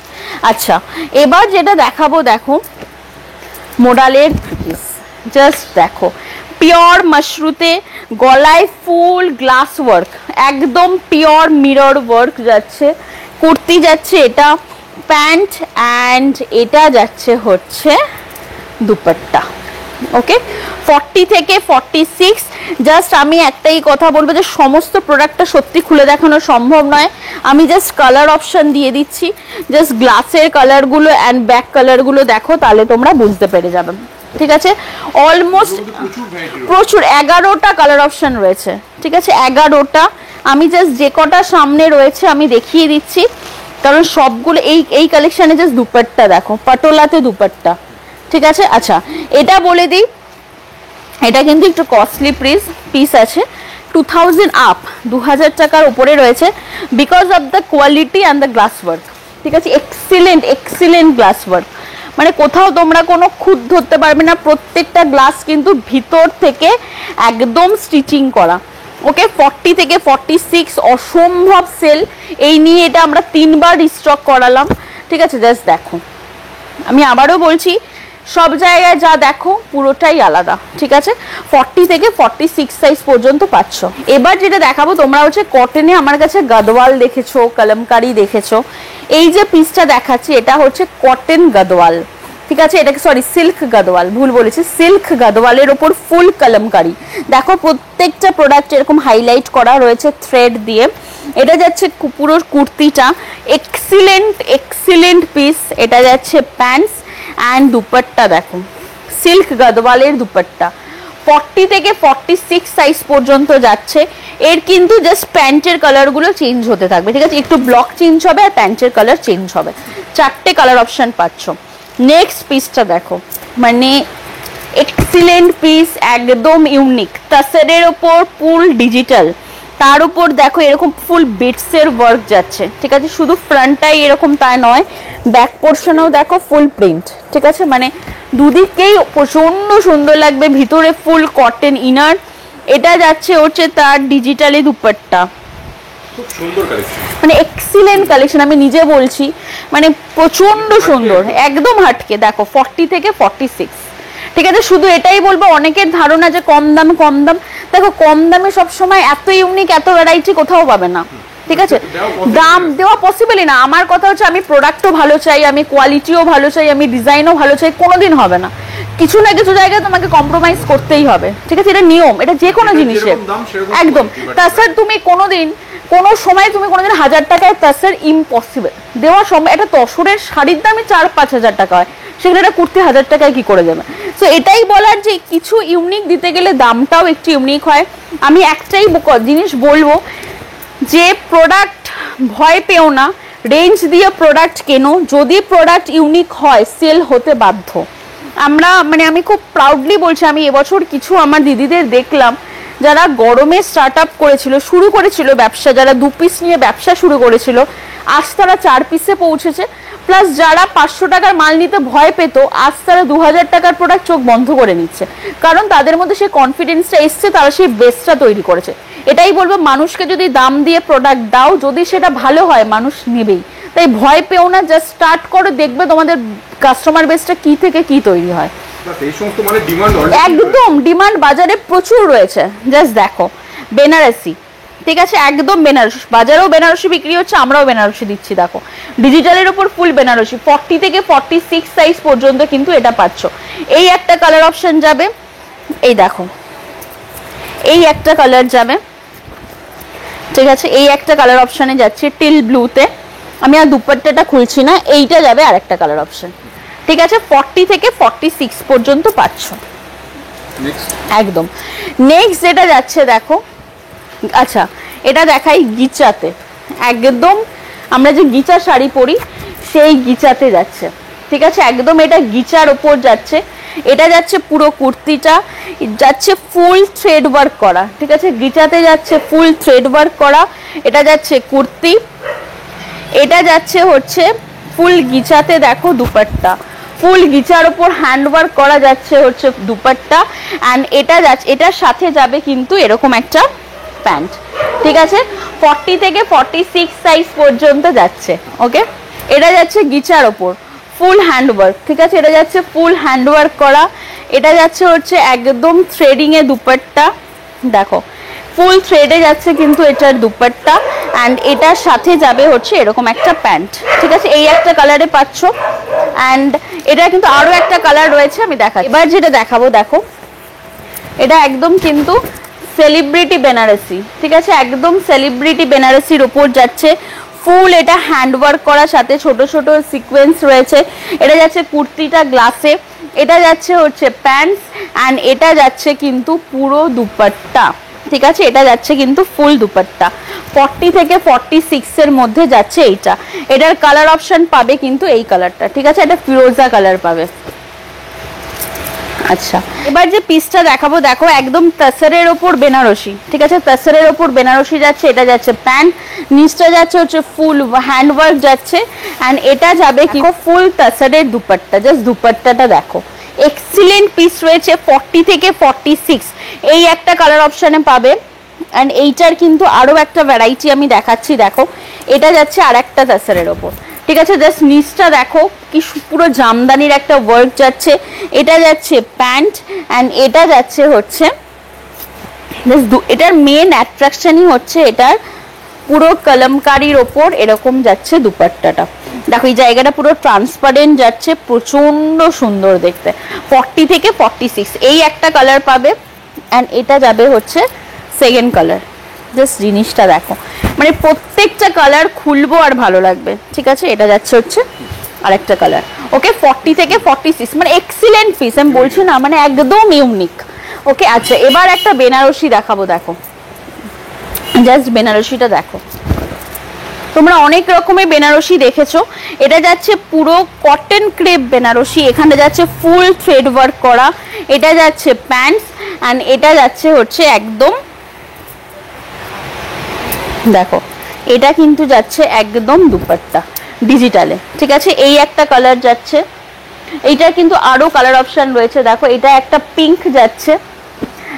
আচ্ছা, এবার যেটা দেখাবো দেখো, মোডালের পিস, জাস্ট দেখো, পিওর মাশরুতে, গলায় ফুল গ্লাস ওয়ার্ক, একদম পিওর মিরর ওয়ার্ক যাচ্ছে। কুর্তি যাচ্ছে এটা, প্যান্ট, অ্যান্ড এটা যাচ্ছে হচ্ছে দুপাট্টা। ওকে, 40 থেকে 46। জাস্ট আমি একটাই কথা বলবো যে সমস্ত প্রোডাক্টটা সত্যি খুলে দেখানো সম্ভব নয়, আমি জাস্ট কালার অপশন দিয়ে দিচ্ছি। জাস্ট গ্লাসের কালারগুলো অ্যান্ড ব্যাক কালারগুলো দেখো, তাহলে তোমরা বুঝতে পেরে যাবে। ঠিক আছে, অলমোস্ট প্রচুর 11টা কালার অপশন রয়েছে। ঠিক আছে, 11টা। আমি জাস্ট যে কটা সামনে রয়েছে আমি দেখিয়ে দিচ্ছি, কারণ সবগুলো এই কালেকশনে জাস্ট দুপাট্টা দেখো, পাটোলাতে দুপাট্টা। ঠিক আছে, আচ্ছা এটা বলে দিই, এটা কিন্তু একটু কস্টলি পিস আছে, 2000 আপ, 2000 টাকার উপরে রয়েছে, because of the quality and the glass work. ঠিক আছে, এক্সিলেন্ট এক্সিলেন্ট গ্লাস ওয়ার্ক, মানে কোথাও তোমরা কোনো খুঁত ধরতে পারবে না, প্রত্যেকটা গ্লাস কিন্তু ভিতর থেকে একদম স্টিচিং করা। ওকে, 40 থেকে 46 অসম্ভব সেল, এই নিয়ে এটা আমরা 3বার রিস্টক করালাম। ঠিক আছে, জাস্ট দেখো, আমি আবারও বলছি, সব জায়গায় যা দেখো পুরোটাই আলাদা। ঠিক আছে, 40 থেকে 46 সাইজ পর্যন্ত পাচ্ছ। এবার যেটা দেখাবো, তোমরা হচ্ছে কটনে আমার কাছে গাদওয়াল দেখেছো, কলমকারি দেখেছো, এই যে পিসটা দেখাচ্ছি এটা হচ্ছে কটন গাদওয়াল। ঠিক আছে, এটাকে সরি সিল্ক গাদওয়াল, ভুল বলেছি, সিল্ক গাদওয়ালের ওপর ফুল কলমকারি। দেখো প্রত্যেকটা প্রোডাক্ট এরকম হাইলাইট করা রয়েছে থ্রেড দিয়ে। এটা যাচ্ছে পুরো কুর্তিটা, এক্সিলেন্ট এক্সিলেন্ট পিস। এটা যাচ্ছে প্যান্টস অ্যান্ড দুপাট্টা দেখো, সিল্ক গাদওয়ালের দুপাট্টা, 40 থেকে 46 সাইজ পর্যন্ত যাচ্ছে। এর কিন্তু জাস্ট প্যান্টের কালারগুলো চেঞ্জ হতে থাকবে। ঠিক আছে, একটু ব্লক চেঞ্জ হবে আর প্যান্টের কালার চেঞ্জ হবে। 4টে কালার অপশন পাচ্ছ। নেক্সট পিসটা দেখো, মানে এক্সিলেন্ট পিস, একদম ইউনিক, টাসেরের ওপর ফুল ডিজিটাল, তার উপর দেখো এরকম ফুল বিটসের ওয়ার্ক যাচ্ছে। ঠিক আছে, শুধু ফ্রন্টটাই এরকম তা নয়, ব্যাক পোর্শনেও দেখো ফুল প্রিন্ট। ঠিক আছে, মানে দুদিকেই প্রচন্ড সুন্দর লাগবে, ভিতরে ফুল কটন ইনার। এটা যাচ্ছে হচ্ছে তার ডিজিটালি দুপাট্টা, খুব সুন্দর কালেকশন, মানে এক্সিলেন্ট কালেকশন, আমি নিজে বলছি, মানে প্রচন্ড সুন্দর, একদম হাটকে। দেখো 40 থেকে 46, ঠিক আছে, শুধু এটাই বলবো, অনেকের ধারণা যে কম দাম কম দাম, দেখো কম দামে সবসময় এত ইউনিক এত ভ্যারাইটি কোথাও পাবে না, ঠিক আছে, দাম দেওয়া পসিবলই না। আমার কথা হচ্ছে আমি প্রোডাক্টও ভালো চাই, আমি কোয়ালিটিও ভালো চাই, আমি ডিজাইনও ভালো চাই, কোনোদিন হবে না, কিছু না কিছু জায়গায় তোমাকে কম্প্রোমাইজ করতেই হবে, ঠিক আছে, এটা নিয়ম, এটা যে কোনো জিনিসের একদম। তাছাড়া তুমি কোনোদিন কোনো সময় তুমি কোনোদিন 1000 টাকায় তাছাড়া ইম্পসিবল দেওয়ার সময়, একটা তসরের শাড়ির দামই 4-5 হাজার টাকা হয়, সেখানে একটা কুর্তি 1000 টাকায় কি করে যাবে? তো এটাই বলার যে কিছু ইউনিক দিতে গেলে দামটাও একটু ইউনিক হয়। আমি একটাই জিনিস বলবো যে প্রোডাক্ট ভয় পেও না, রেঞ্জ দিয়ে প্রোডাক্ট কেনো, যদি প্রোডাক্ট ইউনিক হয় সেল হতে বাধ্য। আমি খুব প্রাউডলি বলছি, আমি এবছর কিছু আমার দিদিদের দেখলাম যারা গরমে স্টার্ট আপ করেছিল, শুরু করেছিল ব্যবসা, যারা 2 পিস নিয়ে ব্যবসা শুরু করেছিল, আজ তারা 4 পিসে পৌঁছেছে, প্লাস যারা 500 টাকার মাল নিতে ভয় পেত, আজ তারা 2000 টাকার প্রোডাক্ট চোখ বন্ধ করে নিচ্ছে, কারণ তাদের মধ্যে সেই কনফিডেন্সটা এসছে, তারা সেই বেসটা তৈরি করেছে। এটাই বলবো, মানুষকে যদি দাম দিয়ে প্রোডাক্ট দাও, যদি সেটা ভালো হয় মানুষ নেবেই, তাই ভয় পেও না, জাস্ট স্টার্ট করো, দেখবে তোমাদের কাস্টমার বেসটা কি থেকে কি তৈরি হয়। একদম ডিমান্ড বাজারে প্রচুর রয়েছে, জাস্ট দেখো বেনারসি, ঠিক আছে, একদম বেনারসি, বাজারেও বেনারসি বিক্রি হচ্ছে, আমরাও বেনারসি দিচ্ছি, দেখো ডিজিটালের উপর ফুল বেনারসি, 40 থেকে 46 সাইজ পর্যন্ত কিন্তু এটা পাচ্ছ। এই একটা কালার অপশন যাবে, এই দেখো এই একটা কালার যাবে, ঠিক আছে, এই একটা কালার অপশনে যাচ্ছে টিল ব্লুতে, আমি আর দুপাট্টাটা খুলছি না, এইটা যাবে আর একটা কালার অপশন, ঠিক আছে, 40 থেকে 46 পর্যন্ত পাচ্ছ একদম। নেক্সট যেটা যাচ্ছে দেখো, আচ্ছা এটা দেখাই গিচাতে, একদম আমরা যে গিচা শাড়ি পরি সেই গিচাতে যাচ্ছে, ঠিক আছে, একদম এটা গিচার ওপর যাচ্ছে, এটা যাচ্ছে পুরো কুর্তিটা যাচ্ছে ফুল থ্রেড ওয়ার্ক করা, ঠিক আছে, গিচাতে যাচ্ছে ফুল থ্রেড ওয়ার্ক করা, এটা যাচ্ছে কুর্তি, এটা যাচ্ছে হচ্ছে ফুল গিচাতে, দেখো দুপাট্টা ফুল গিচার ওপর হ্যান্ড ওয়ার্ক করা যাচ্ছে হচ্ছে দুপাট্টা, অ্যান্ড এটা যাচ্ছে, এটার সাথে যাবে কিন্তু এরকম একটা প্যান্ট, ঠিক আছে, 40 থেকে 46 সাইজ পর্যন্ত যাচ্ছে, ওকে। এটা যাচ্ছে গিচার ওপর ফুল হ্যান্ড ওয়ার্ক, ঠিক আছে, এটা যাচ্ছে ফুল হ্যান্ড ওয়ার্ক করা, এটা যাচ্ছে হচ্ছে একদম থ্রেডিং এ দুপাট্টা, দেখো ফুল থ্রেডে যাচ্ছে কিন্তু এটার দুপাট্টা, অ্যান্ড এটার সাথে যাবে হচ্ছে এরকম একটা প্যান্ট, ঠিক আছে, এই একটা কালারে পাচ্ছ, অ্যান্ড এটা কিন্তু আরো একটা কালার রয়েছে, আমি দেখাই। এবার যেটা দেখাবো দেখো, এটা একদম কিন্তু সেলিব্রিটি বেনারসি, ঠিক আছে, একদম সেলিব্রিটি বেনারসির উপর যাচ্ছে ফুল, এটা হ্যান্ড ওয়ার্ক করার সাথে ছোট ছোট সিকোয়েন্স রয়েছে, এটা যাচ্ছে কুর্তিটা গ্লাসে, এটা যাচ্ছে হচ্ছে প্যান্টস, অ্যান্ড এটা যাচ্ছে কিন্তু পুরো দুপাট্টা, ঠিক আছে, এটা যাচ্ছে কিন্তু ফুল দুপাট্টা, 40 থেকে 46 এর মধ্যে যাচ্ছে এইটা। এটার কালার অপশন পাবে কিন্তু এই কালারটা, ঠিক আছে, এটা ফিরোজা কালার পাবে। আচ্ছা এবার যে পিসটা দেখাবো দেখো, একদম তাসারের ওপর বেনারসি, ঠিক আছে, তাসারের ওপর বেনারসি যাচ্ছে, এটা যাচ্ছে প্যান্ট, নিচটা যাচ্ছে হচ্ছে ফুল হ্যান্ড ওয়ার্ক যাচ্ছে, অ্যান্ড এটা যাবে কি ফুল তাসারের দুপাট্টা, জাস্ট দুপাট্টাটা দেখো এক্সিলেন্ট পিস রয়েছে, 40 থেকে 46 এই একটা কালার অপশনে পাবে, অ্যান্ড এইটার কিন্তু আরো একটা ভ্যারাইটি আমি দেখাচ্ছি, দেখো এটা যাচ্ছে আর একটা তাসারের ওপর, ঠিক আছে, জাস্ট নিচটা দেখো কি পুরো জামদানির একটা ওয়ার্ক যাচ্ছে, এটা যাচ্ছে প্যান্ট, অ্যান্ড এটা যাচ্ছে হচ্ছে এটার মেন অ্যাট্রাকশনই হচ্ছে এটার পুরো কলমকারির ওপর এরকম যাচ্ছে দুপাট্টাটা, দেখো এই জায়গাটা পুরো ট্রান্সপারেন্ট যাচ্ছে, প্রচন্ড সুন্দর দেখতে, 40 থেকে 46 এই একটা কালার পাবে, অ্যান্ড এটা যাবে হচ্ছে সেকেন্ড কালার, জাস্ট জিনিসটা দেখো, মানে প্রত্যেকটা কালার খুলবো আর ভালো লাগবে, ঠিক আছে, এটা যাচ্ছে হচ্ছে আরেকটা কালার, ওকে, 40 থেকে 46 মানে এক্সিলেন্ট পিস, আমি বলছি না, মানে একদম ইউনিক, ওকে। আচ্ছা এবার একটা বেনারসি দেখাবো, দেখো জাস্ট বেনারসিটা দেখো, তোমরা অনেক রকমের বেনারসি দেখেছো, এটা যাচ্ছে পুরো কটন ক্রেপ বেনারসি, এখানে যাচ্ছে ফুল থ্রেড ওয়ার্ক করা, এটা যাচ্ছে প্যান্টস, অ্যান্ড এটা যাচ্ছে হচ্ছে একদম দেখো এটা কিন্তু যাচ্ছে একদম দুপাট্টা ডিজিটালে, ঠিক আছে, এই একটা কালার যাচ্ছে, এইটা কিন্তু আরো কালার অপশন রয়েছে, দেখো এটা একটা পিঙ্ক যাচ্ছে,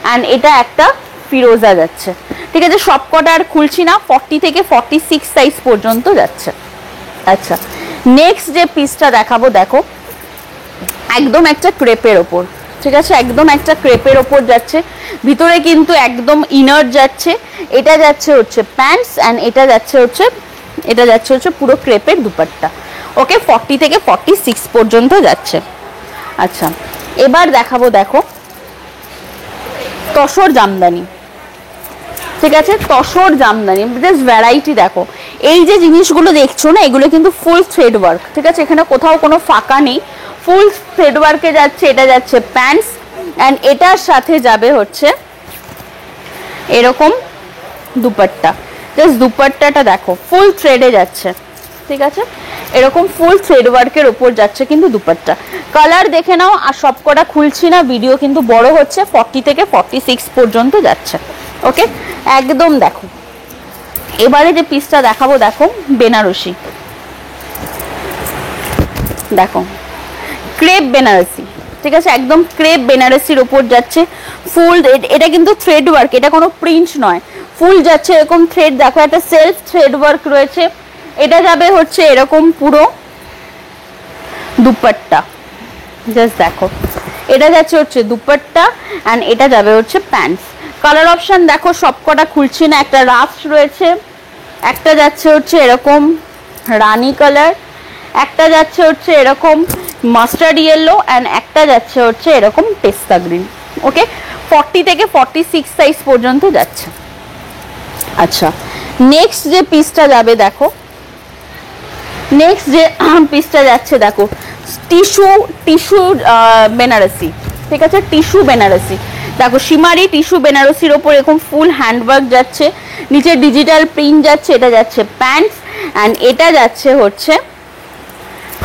অ্যান্ড এটা একটা ফিরোজা যাচ্ছে, ঠিক আছে, সবকটা আর খুলছি না, 40 থেকে 46 সাইজ পর্যন্ত যাচ্ছে। আচ্ছা নেক্সট যে পিসটা দেখাবো দেখো, একদম একটা ক্রেপের ওপর, ঠিক আছে, একদম একটা ক্রেপের ওপর যাচ্ছে, ভিতরে কিন্তু একদম ইনার যাচ্ছে। এটা যাচ্ছে হচ্ছে প্যান্টস অ্যান্ড এটা যাচ্ছে হচ্ছে পুরো ক্রেপের দুপাট্টা। ওকে, 40 থেকে 46 পর্যন্ত যাচ্ছে। আচ্ছা, এবার দেখাবো, দেখো তসর জামদানি। ঠিক আছে, তসর জামদানি, জাস্ট ভ্যারাইটি দেখো। এই যে জিনিসগুলো দেখছো না, এগুলো কিন্তু ফুল থ্রেড ওয়ার্ক। ঠিক আছে, এখানে কোথাও কোনো ফাঁকা নেই, ফুল থ্রেড ওয়ার্কে যাচ্ছে। এটা যাচ্ছে প্যান্টস অ্যান্ড এটার সাথে যাবে হচ্ছে এরকম দুপাট্টা। জাস্ট দুপাট্টাটা দেখো, ফুল থ্রেডে যাচ্ছে। ঠিক আছে, এরকম ফুল থ্রেড ওয়ার্কের উপর যাচ্ছে কিন্তু দুপাট্টা। কালার দেখে নাও, আর সবকটা খুলছি না, ভিডিও কিন্তু বড় হচ্ছে। 40 থেকে 46 পর্যন্ত যাচ্ছে। ওকে, একদম দেখো। এবারে যে পিসটা দেখাবো, দেখো বেনারসি, দেখো ক্রেপ বেনারসি। ঠিক আছে, একদম ক্রেপ বেনারসির উপর যাচ্ছে ফুল। এটা কিন্তু থ্রেড ওয়ার্ক, এটা কোনো প্রিন্ট নয়, ফুল যাচ্ছে এরকম থ্রেড। দেখো একটা সেলফ থ্রেড ওয়ার্ক রয়েছে। এটা যাবে হচ্ছে এরকম পুরো দুপাট্টা। জাস্ট দেখো, এটা যাচ্ছে হচ্ছে দুপাট্টা অ্যান্ড এটা যাবে হচ্ছে প্যান্টস। কালার অপশন দেখো, সবকটা খুলছি না। একটা রাফ রয়েছে, একটা যাচ্ছে হচ্ছে এরকম রানী কালার, একটা যাচ্ছে হচ্ছে এরকম মাস্টার্ড ইয়েলো অ্যান্ড একটা যাচ্ছে হচ্ছে এরকম পেস্তা গ্রিন। ওকে, 40 থেকে 46 সাইজ পর্যন্ত যাচ্ছে। আচ্ছা, নেক্সট যে পিসটা যাবে, দেখো নেক্সট যে পিসটা যাচ্ছে, দেখো টিস্যু বেনারসি। ঠিক আছে, টিস্যু বেনারসি দেখো, সীমারি টিস্যু বেনারসির ওপর এরকম ফুল হ্যান্ডওয়ার্ক যাচ্ছে, নিচে ডিজিটাল প্রিন্ট যাচ্ছে। এটা যাচ্ছে প্যান্টস অ্যান্ড এটা যাচ্ছে হচ্ছে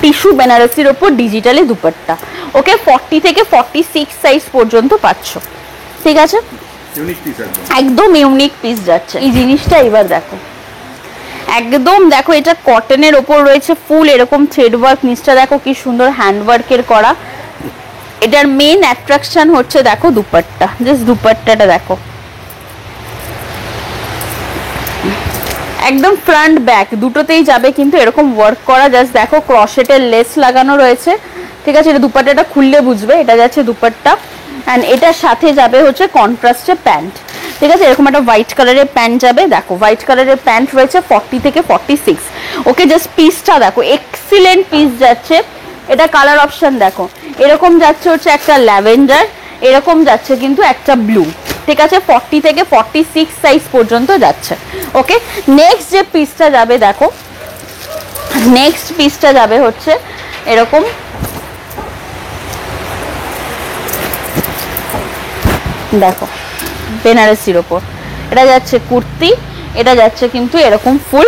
টিস্যু বেনারসির ওপর ডিজিটালি দুপাট্টা। ওকে, 40 থেকে 46 সাইজ পর্যন্ত পাচ্ছ। ঠিক আছে, একদম ইউনিক পিস যাচ্ছে এই জিনিসটা। এবার দেখো, একদম দেখো, এটা কটনের ওপর রয়েছে ফুল এরকম থ্রেড ওয়ার্ক। নিচটা দেখো কি সুন্দর হ্যান্ডওয়ার্কের করা। এটার মেইন অ্যাট্রাকশন হচ্ছে দেখো দুপাট্টা। জাস্ট দুপাট্টাটা দেখো, একদম ফ্রন্ট ব্যাক দুটোতেই যাবে কিন্তু এরকম ওয়ার্ক করা। জাস্ট দেখো, ক্রশেটের লেস লাগানো রয়েছে। ঠিক আছে, এটা দুপাট্টাটা খুললে বুঝবে। এটা যাচ্ছে দুপাট্টা অ্যান্ড এটার সাথে যাবে হচ্ছে কন্ট্রাস্টে প্যান্ট। ঠিক আছে, এরকম একটা হোয়াইট কালারের প্যান্ট যাবে। দেখো হোয়াইট কালারের প্যান্ট রয়েছে 40 থেকে 46। ওকে, জাস্ট পিসটা দেখো, এক্সিলেন্ট পিস যাচ্ছে। এটা কালার অপশন দেখো, এরকম যাচ্ছে হচ্ছে একটা ল্যাভেন্ডার, এরকম যাচ্ছে কিন্তু একটা ব্লু। ঠিক আছে, 40 থেকে 46 সাইজ পর্যন্ত যাচ্ছে। ওকে, নেক্সট যে পিসটা যাবে, দেখো নেক্সট পিসটা যাবে হচ্ছে এরকম দেখো বেনারসির ওপর। এটা যাচ্ছে কুর্তি, এটা যাচ্ছে কিন্তু এরকম ফুল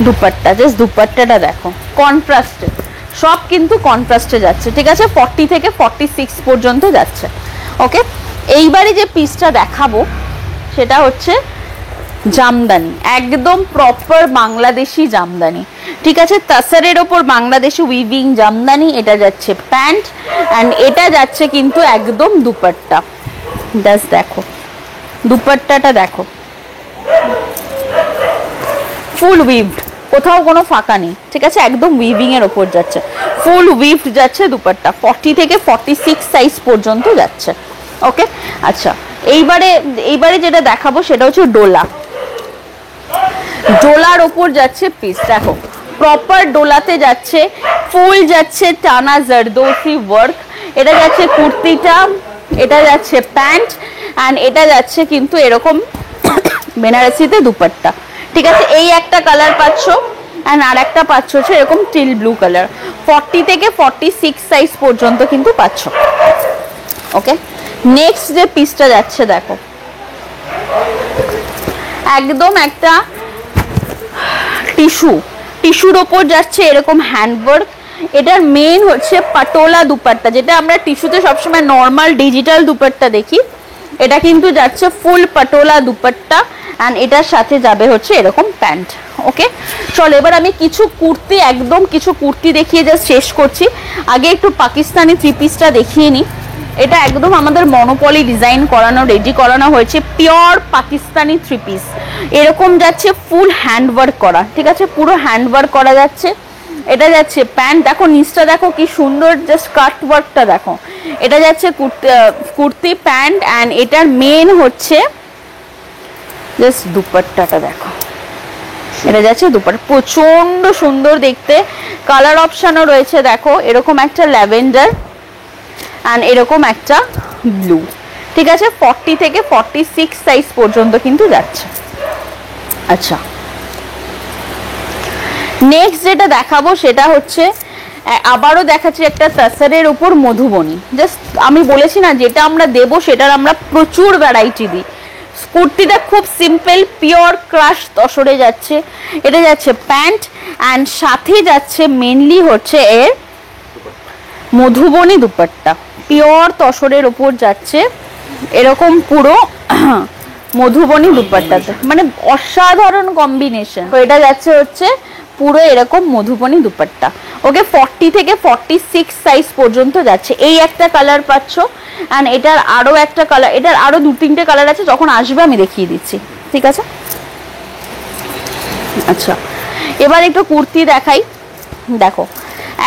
দুপাট্টা। জাস্ট দুপাট্টাটা দেখো, কন্ট্রাস্টে, সব কিন্তু কন্ট্রাস্টে যাচ্ছে। ঠিক আছে, 40 থেকে 46 পর্যন্ত যাচ্ছে। ওকে, এইবারে যে পিসটা দেখাবো সেটা হচ্ছে জামদানি, একদম প্রপার বাংলাদেশি জামদানি। ঠিক আছে, তাসারের ওপর বাংলাদেশি উইভিং জামদানি। এটা যাচ্ছে প্যান্ট অ্যান্ড এটা যাচ্ছে কিন্তু একদম দুপাট্টা। জাস্ট দেখো দুপাট্টাটা দেখো, ফুল উইভড, কোথাও কোনো ফাঁকা নেই। ঠিক আছে, একদম উইভিং এর ওপর যাচ্ছে, ফুল উইভড যাচ্ছে দুপাট্টা। 40 থেকে 46 সাইজ পর্যন্ত যাচ্ছে। ওকে, আচ্ছা এইবারে যেটা দেখাবো সেটা হচ্ছে ডোলা। ডোলার ওপর যাচ্ছে পিস, দেখো প্রপার ডোলাতে যাচ্ছে, ফুল যাচ্ছে টানা জারদোসি ওয়ার্ক। এটা যাচ্ছে কুর্তিটা, এটা যাচ্ছে প্যান্ট অ্যান্ড এটা যাচ্ছে কিন্তু এরকম বেনারসিতে দুপাট্টা। ঠিক আছে, এই একটা কালার পাচ্ছ অ্যান্ড আর একটা পাচ্ছ হচ্ছে এরকম টিল ব্লু কালার। 40 থেকে 46 সাইজ পর্যন্ত কিন্তু পাচ্ছ। ওকে, নেক্সট যে পিসটা যাচ্ছে, দেখো একদম একটা টিস্যুর ওপর যাচ্ছে এরকম হ্যান্ডওয়ার্ক। এটার মেইন হচ্ছে পাটোলা দুপাট্টা, যেটা আমরা টিস্যুতে সবসময় নর্মাল ডিজিটাল দুপাট্টা দেখি। এটা কিন্তু যাচ্ছে ফুল পাটোলা দুপাট্টা অ্যান্ড এটার সাথে যাবে হচ্ছে এরকম প্যান্ট। ওকে, চলো এবার আমি কিছু কুর্তি দেখিয়ে জাস্ট শেষ করছি। আগে একটু পাকিস্তানি থ্রি পিসটা দেখিয়ে নিই। এটা একদম আমাদের মনোপলি ডিজাইন করানো, রেডি করানো হয়েছে, পিওর পাকিস্তানি থ্রি পিস। এরকম যাচ্ছে ফুল হ্যান্ডওয়ার্ক করা। ঠিক আছে, পুরো হ্যান্ডওয়ার্ক করা যাচ্ছে এটা যাচ্ছে প্যান্ট, দেখো নিচটা দেখো কি সুন্দর, জাস্ট কাট ওয়ার্কটা দেখো। এটা যাচ্ছে কুর্তি প্যান্ট, অ্যান্ড এটার মেন হচ্ছে জাস্ট দুপাট্টাটা দেখো, এটা যাচ্ছে দুপাট্টা, প্রচন্ড সুন্দর দেখতে। কালার অপশনও রয়েছে দেখো, এরকম একটা ল্যাভেন্ডার অ্যান্ড এরকম একটা ব্লু। ঠিক আছে, 40 থেকে 46 সাইজ পর্যন্ত কিন্তু যাচ্ছে। আচ্ছা, নেক্সট যেটা দেখাবো সেটা হচ্ছে আবারও দেখাচ্ছি একটা তাসারের উপর মধুবনী। জাস্ট আমি বলেছি না, যেটা আমরা দেব সেটার আমরা প্রচুর ভ্যারাইটি দিই। কুর্তিটা খুব সিম্পল পিওর ক্রাশ তসরে যাচ্ছে, এটা যাচ্ছে প্যান্ট অ্যান্ড সাথে যাচ্ছে মেনলি হচ্ছে এর মধুবনী দুপাট্টা, পিওর তসরের উপর যাচ্ছে এরকম পুরো মধুবনী দুপাট্টাতে, মানে অসাধারণ কম্বিনেশন। এটা যাচ্ছে হচ্ছে পুরো এরকম মধুবনী দুপাট্টা। ওকে, 40 থেকে 46 সাইজ পর্যন্ত যাচ্ছে। এই একটা কালার পাচ্ছ, অ্যান্ড এটার আরো একটা কালার, এটার আরো 2-3টে কালার আছে, যখন আসবে আমি দেখিয়ে দিচ্ছি। ঠিক আছে, আচ্ছা এবার একটু কুর্তি দেখাই। দেখো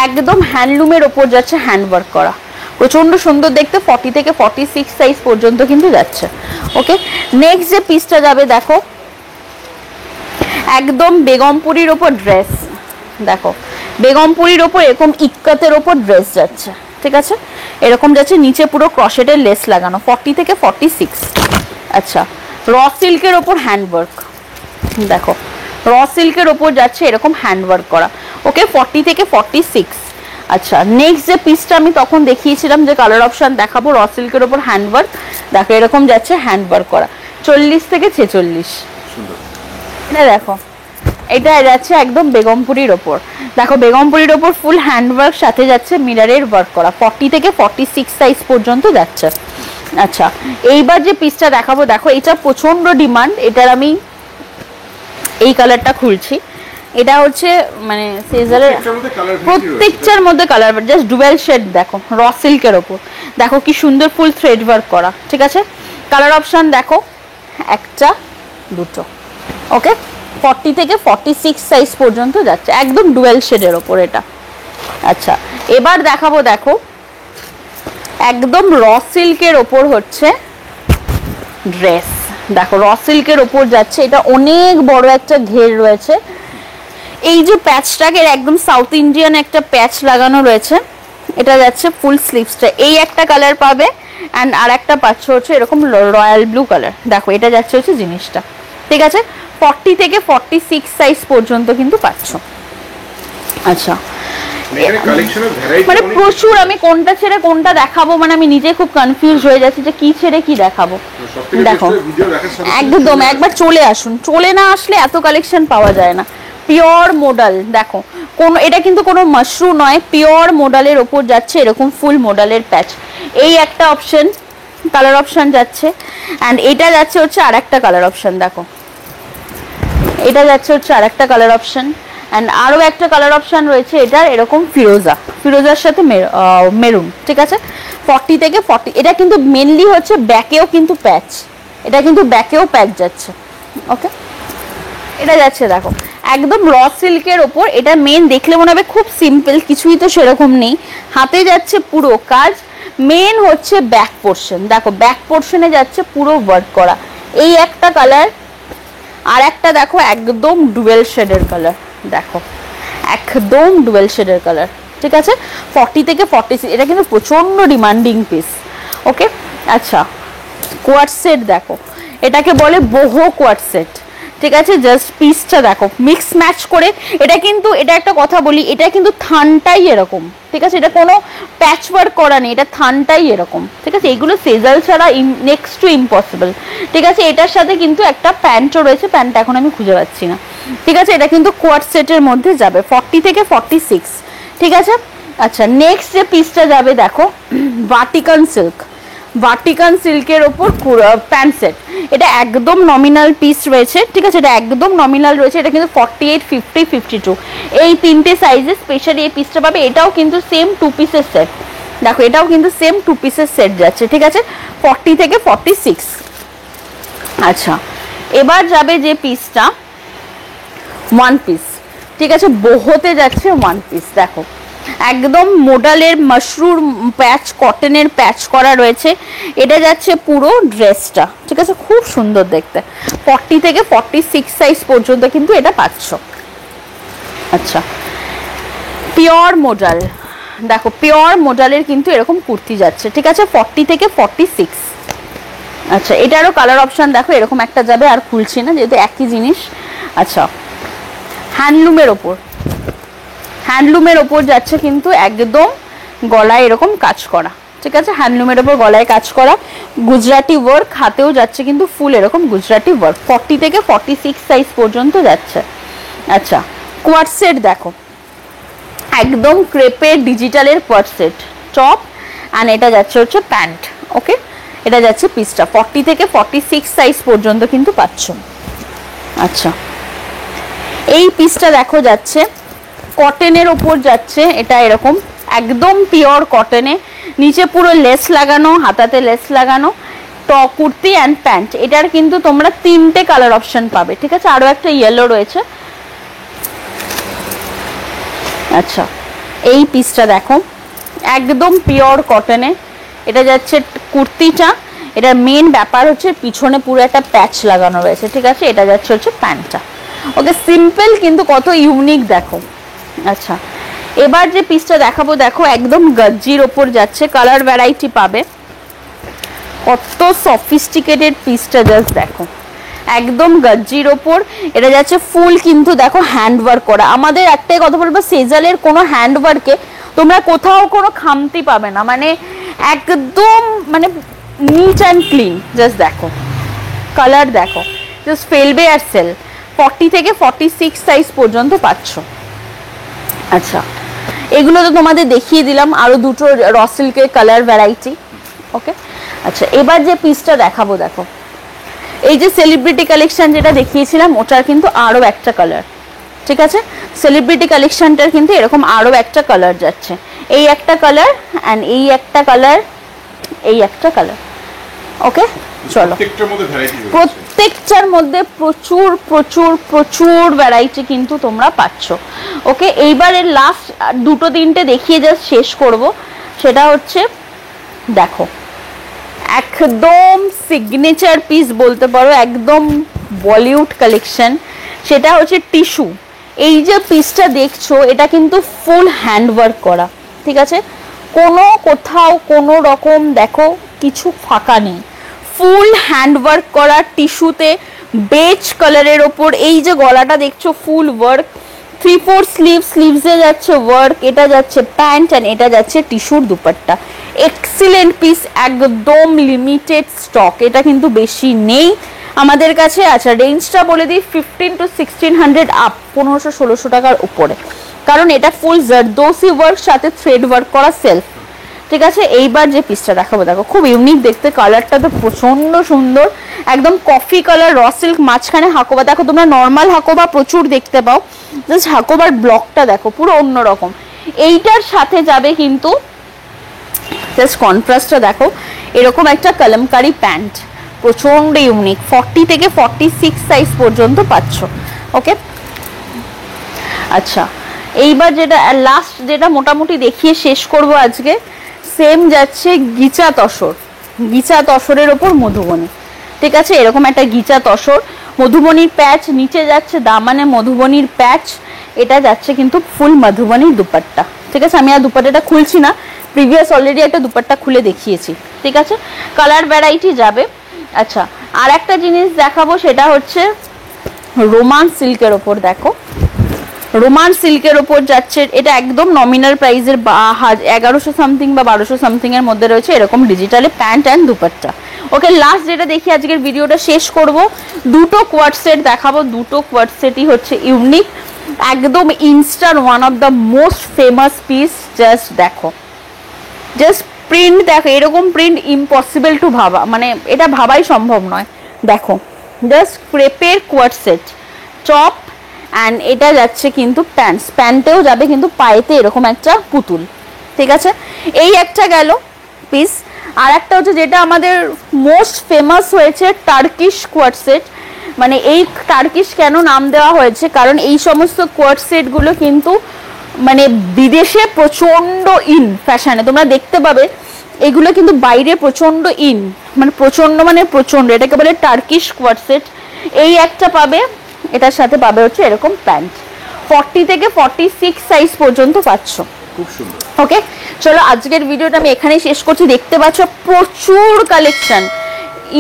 একদম হ্যান্ডলুমের ওপর যাচ্ছে, হ্যান্ডওয়ার্ক করা, প্রচন্ড সুন্দর দেখতে। 40 থেকে 46 সাইজ পর্যন্ত কিন্তু যাচ্ছে। ওকে, নেক্সট যে পিসটা যাবে দেখো, একদম বেগমপুরীর ওপর ড্রেস। দেখো বেগমপুরীর ওপর এরকম ইক্কাতের ওপর ড্রেস যাচ্ছে। ঠিক আছে, এরকম যাচ্ছে, নিচে পুরো ক্রশেটের লেস লাগানো, 40 থেকে 46। আচ্ছা, র সিল্কের ওপর হ্যান্ডওয়ার্ক, দেখো র সিল্কের ওপর যাচ্ছে এরকম হ্যান্ডওয়ার্ক করা। ওকে, 40 থেকে 46। আচ্ছা, নেক্সট যে পিসটা আমি তখন দেখিয়েছিলাম যে কালার অপশন দেখাবো, র সিল্কের ওপর হ্যান্ডওয়ার্ক, দেখো এরকম যাচ্ছে হ্যান্ডওয়ার্ক করা, 40 থেকে 46। এটা দেখো, এটা যাচ্ছে একদম বেগমপুরীর ওপর। দেখো বেগমপুরীর ওপর ফুল হ্যান্ডওয়ার্ক, সাথে যাচ্ছে মিররের ওয়ার্ক করা, 40 থেকে 46 সাইজ পর্যন্ত যাচ্ছে। আচ্ছা, এইবার যে পিসটা দেখাবো দেখো, এটা প্রচন্ড ডিমান্ড, এটার আমি এই কালারটা খুলছি। এটা হচ্ছে মানে সিজারের প্রত্যেকটার মধ্যে কালার, জাস্ট ডুয়েল শেড। দেখো র সিল্কের ওপর, দেখো কি সুন্দর ফুল থ্রেড ওয়ার্ক করা। ঠিক আছে, কালার অপশন দেখো একটা দুটো। ওকে, 40 থেকে 46 সাইজ পর্যন্ত যাচ্ছে, একদম ডুয়েল শেডের ওপর এটা। আচ্ছা, এবার দেখাবো দেখো একদম র সিল্কের ওপর হচ্ছে ড্রেস। দেখো র সিল্কের ওপর যাচ্ছে, এটা অনেক বড় একটা ঘের রয়েছে। এই যে প্যাচটাকে একদম সাউথ ইন্ডিয়ান একটা প্যাচ লাগানো রয়েছে, এটা যাচ্ছে ফুল স্লিভসটা। এই একটা কালার পাবে, অ্যান্ড আর একটা পাচ্ছ হচ্ছে এরকম রয়্যাল ব্লু কালার। দেখো এটা যাচ্ছে হচ্ছে জিনিসটা। ঠিক আছে, 40 থেকে 46 সাইজ পর্যন্ত কিন্তু পাচ্ছ। আচ্ছা, মানে প্রচুর, আমি কোনটা ছেড়ে কোনটা দেখাবো, মানে আমি নিজে খুব কনফিউজ হয়ে যাচ্ছি যে কি ছেড়ে কি দেখাবো। দেখো একদম একবার চলে আসুন, চলে না আসলে এত কালেকশন পাওয়া যায় না। পিওর মোডাল, দেখো কোন, এটা কিন্তু কোনো মাশরু নয়, পিওর মোডালের ওপর যাচ্ছে এরকম ফুল মোডালের প্যাচ। এই একটা অপশন, কালার অপশন যাচ্ছে, অ্যান্ড এটা যাচ্ছে হচ্ছে আর একটা কালার অপশন। দেখো এটা যাচ্ছে হচ্ছে আর একটা কালার অপশন, অ্যান্ড আরও একটা কালার অপশন রয়েছে এটার এরকম ফিরোজার সাথে মেরুন। ঠিক আছে, 40 থেকে 40। এটা কিন্তু মেনলি হচ্ছে ব্যাকেও কিন্তু প্যাচ, এটা কিন্তু ব্যাকেও প্যাচ যাচ্ছে। ওকে, এটা যাচ্ছে দেখো একদম র সিল্কের ওপর। এটা মেন দেখলে মনে হবে খুব সিম্পল, কিছুই তো সেরকম নেই। হাতে যাচ্ছে পুরো কাজ, মেন হচ্ছে ব্যাক পোর্শন। দেখো ব্যাক পোর্শনে যাচ্ছে পুরো ওয়ার্ক করা। এই একটা কালার, আর একটা দেখো একদম ডুয়েল শেডের কালার, দেখো একদম ডুয়েল শেডের কালার। ঠিক আছে, 40 থেকে 46। এটা কিন্তু প্রচন্ড ডিমান্ডিং পিস। ওকে, আচ্ছা কোয়ার্ট সেট দেখো, এটাকে বলে বহু কোয়ার্ট সেট। ঠিক আছে, জাস্ট পিসটা দেখো মিক্স ম্যাচ করে। এটা কিন্তু, এটা একটা কথা বলি, এটা কিন্তু থানটাই এরকম। ঠিক আছে, এটা কোনো প্যাচ ওয়ার্ক করা নেই, এটা থানটাই এরকম। ঠিক আছে, এগুলো সেজাল ছাড়া নেক্সট টু ইম্পসিবল। ঠিক আছে, এটার সাথে কিন্তু একটা প্যান্টও রয়েছে, প্যান্টটা এখন আমি খুঁজে পাচ্ছি না। ঠিক আছে, এটা কিন্তু কোয়ার্ট সেটের মধ্যে যাবে, 40 থেকে 46। ঠিক আছে, আচ্ছা নেক্সট যে পিসটা যাবে দেখো, ভাটিকান সিল্ক। ভাটিকান সিল্কের ওপর প্যান্ট সেট। এটা একদম নমিনাল পিস রয়েছে। ঠিক আছে, এটা একদম নমিনাল রয়েছে। এটা কিন্তু 48, 50, 52 এই তিনটে সাইজে স্পেশালি এই পিসটা পাবে। এটাও কিন্তু সেম 2 পিসের সেট। দেখো এটাও কিন্তু সেম 2 পিসের সেট যাচ্ছে। ঠিক আছে, 40 থেকে 46। আচ্ছা, এবার যাবে যে পিসটা ওয়ান পিস। ঠিক আছে, বোহোতে যাচ্ছে ওয়ান পিস। দেখো একদম মোডালের মাশরুম প্যাচ, কটনের প্যাচ করা রয়েছে। এটা যাচ্ছে পুরো ড্রেসটা, ঠিক আছে, খুব সুন্দর দেখতে। 40 থেকে 46 সাইজ পর্যন্ত কিন্তু এটা পাচ্ছ। আচ্ছা, পিওর মোডাল, দেখো পিওর মোডালের কিন্তু এরকম কুর্তি যাচ্ছে, ঠিক আছে, 40 থেকে 46। আচ্ছা, এটারও কালার অপশন দেখো, এরকম একটা যাবে, আর খুলছি না যেহেতু একই জিনিস। আচ্ছা, হ্যান্ডলুমের ওপর, হ্যান্ডলুমের ওপর যাচ্ছে কিন্তু একদম গলায় এরকম কাজ করা, ঠিক আছে, হ্যান্ডলুমের ওপর গলায় কাজ করা, গুজরাটি ওয়ার্ক, হাতেও যাচ্ছে কিন্তু ফুল এরকম গুজরাটি ওয়ার্ক। 40 থেকে 46 সাইজ পর্যন্ত যাচ্ছে। আচ্ছা, কোয়ার্ড সেট দেখো, একদম ক্রেপের ডিজিটালের কোয়ার্ড সেট, টপ অ্যান্ড এটা যাচ্ছে হচ্ছে প্যান্ট। ওকে, এটা যাচ্ছে পিসটা 40 থেকে 46 সাইজ পর্যন্ত কিন্তু পাচ্ছ। আচ্ছা, এই পিসটা দেখো যাচ্ছে কটনের ওপর যাচ্ছে, এটা এরকম একদম পিওর কটনে, নিচে পুরো লেস লাগানো, হাতাতে লেস লাগানো, টপ কুর্তি অ্যান্ড প্যান্ট। এটার কিন্তু তোমরা 3টে কালার অপশন পাবে, ঠিক আছে, আরো একটা ইয়েলো রয়েছে। আচ্ছা, এই পিসটা দেখো একদম পিওর কটনে, এটা যাচ্ছে কুর্তিটা, এটার মেন ব্যাপার হচ্ছে পিছনে পুরো একটা প্যাচ লাগানো রয়েছে, ঠিক আছে, এটা যাচ্ছে হচ্ছে প্যান্টটা। ওকে, সিম্পল কিন্তু কত ইউনিক দেখো। আচ্ছা, এবার যে পিসটা দেখাবো দেখো একদম গজ্জির ওপর যাচ্ছে, কালার ভ্যারাইটি পাবে, কত সফিস্টিকেটেড পিসটা জাস্ট দেখো, একদম গজ্জির ওপর এটা যাচ্ছে ফুল কিন্তু দেখো হ্যান্ডওয়ার্ক করা। আমাদের একটাই কথা বলবো, সেজালের কোনো হ্যান্ডওয়ার্কে তোমরা কোথাও কোনো খামতি পাবে না, মানে একদম মানে নিট অ্যান্ড ক্লিন। জাস্ট দেখো কালার দেখো, জাস্ট ফেলবে আর সেল। 40 থেকে 46 সাইজ পর্যন্ত পাচ্ছ। আচ্ছা, এগুলো তো তোমাদের দেখিয়ে দিলাম, আরো দুটো র সিল্কের কালার ভ্যারাইটি। ওকে, আচ্ছা, এবার যে পিসটা দেখাবো দেখো, এই যে সেলিব্রিটি কালেকশন যেটা দেখিয়েছিলাম ওটার কিন্তু আরো একটা কালার, ঠিক আছে, সেলিব্রিটি কালেকশনটার কিন্তু এরকম আরো একটা কালার যাচ্ছে, এই একটা কালার অ্যান্ড এই একটা কালার, এই একটা কালার। ওকে, চলো, প্রত্যেকটার মধ্যে প্রচুর প্রচুর প্রচুর ভ্যারাইটি কিন্তু তোমরা পাচ্ছ। ওকে, এইবারের লাস্ট দুটো তিনটে দেখিয়ে জাস্ট শেষ করব, সেটা হচ্ছে দেখো একদম সিগনেচার পিস বলতে পারো, একদম বলিউড কালেকশন, সেটা হচ্ছে টিস্যু। এই যে পিসটা দেখছো এটা কিন্তু ফুল হ্যান্ডওয়ার্ক করা, ঠিক আছে, কোনো কোথাও কোনো রকম দেখো কিছু ফাঁকা নেই, ফুল হ্যান্ডওয়ার্ক করা টিস্যুতে বেজ কালারের ওপর। এই যে গলাটা দেখছো ফুল ওয়ার্ক, 3/4 স্লিভসে যাচ্ছে ওয়ার্ক, এটা যাচ্ছে প্যান্ট অ্যান্ড এটা যাচ্ছে টিস্যুর দুপাট্টা। এক্সিলেন্ট পিস, একদম লিমিটেড স্টক, এটা কিন্তু বেশি নেই আমাদের কাছে। আচ্ছা, রেঞ্জটা বলে দিই 1500 to 1600 আপ, 1500-1600 টাকার উপরে, কারণ এটা ফুল জারদোসি ওয়ার্ক সাথে থ্রেড ওয়ার্ক করা সেলফ, ঠিক আছে। এইবার যে পিসটা দেখাবো দেখো, খুব ইউনিক দেখতে, কালারটা তো প্রচন্ড সুন্দর, একদম কফি কালার, র সিল্ক, মাঝখানে হাকোবা। দেখো তোমরা নর্মাল হাকোবা প্রচুর দেখতে পাও, জাস্ট হাকোবার ব্লকটা দেখো পুরো অন্যরকম। এইটার সাথে যাবে কিন্তু জাস্ট কন্ট্রাস্টটা দেখো, এরকম একটা কলমকারি প্যান্ট, প্রচন্ড ইউনিক, 40 থেকে 46 সাইজ পর্যন্ত পাচ্ছ। ওকে, আচ্ছা, এইবার যেটা লাস্ট যেটা মোটামুটি দেখিয়ে শেষ করব আজকে, সেম যাচ্ছে গিচা তসর, গিচা তসরের ওপর মধুবনী, ঠিক আছে, এরকম একটা গিচা তসর, মধুবনীর প্যাচ, নিচে যাচ্ছে দামানে মধুবনীর প্যাচ, এটা যাচ্ছে কিন্তু ফুল মধুবনীর দুপাট্টা, ঠিক আছে। আমি আর দুপাট্টাটা খুলছি না, প্রিভিয়াস অলরেডি একটা দুপাট্টা খুলে দেখিয়েছি, ঠিক আছে, কালার ভ্যারাইটি যাবে। আচ্ছা, আর একটা জিনিস দেখাবো, সেটা হচ্ছে রোমান সিল্কের ওপর। দেখো রোমান সিল্কের ওপর যাচ্ছে, এটা একদম নমিনাল প্রাইসের 1100 সামথিং বা 1200 সামথিং এর মধ্যে রয়েছে, এরকম ডিজিটালে pant and dupatta. Okay, last যেটা দেখি আজকের ভিডিওটা শেষ করব, দুটো কোয়ার্ড সেট দেখাবো, দুটো কোয়ার্ড সেটই হচ্ছে ইউনিক, একদম ইনস্টার one of the most famous piece. Just দেখো, জাস্ট প্রিন্ট দেখো, এরকম প্রিন্ট ইম্পসিবল টু ভাবা, মানে এটা ভাবাই সম্ভব নয়। দেখো জাস্ট ক্রেপের কোয়ার্ড সেট, টপ অ্যান্ড এটা যাচ্ছে কিন্তু প্যান্টস, প্যান্টেও যাবে কিন্তু পায়েতে এরকম একটা পুতুল, ঠিক আছে। এই একটা গেল পিস, আর একটা হচ্ছে যেটা আমাদের মোস্ট ফেমাস হয়েছে টার্কিশ কোয়ার্ড সেট, মানে এই টার্কিশ কেন নাম দেওয়া হয়েছে, কারণ এই সমস্ত কোয়ার্ট সেট গুলো কিন্তু মানে বিদেশে প্রচন্ড ইন ফ্যাশনে, তোমরা দেখতে পাবে এগুলো কিন্তু বাইরে প্রচন্ড ইন, মানে প্রচন্ড, এটাকে বলে টার্কিশ কোয়ার্ট সেট। এই একটা পাবে, এটার সাথে পাবে হচ্ছে এরকম প্যান্ট, 40 থেকে 46 সাইজ পর্যন্ত পাচ্ছ। খুব সুন্দর। ওকে, চলো আজকের ভিডিওটা আমি এখানেই শেষ করছি। দেখতে পাচ্ছ প্রচুর কালেকশন,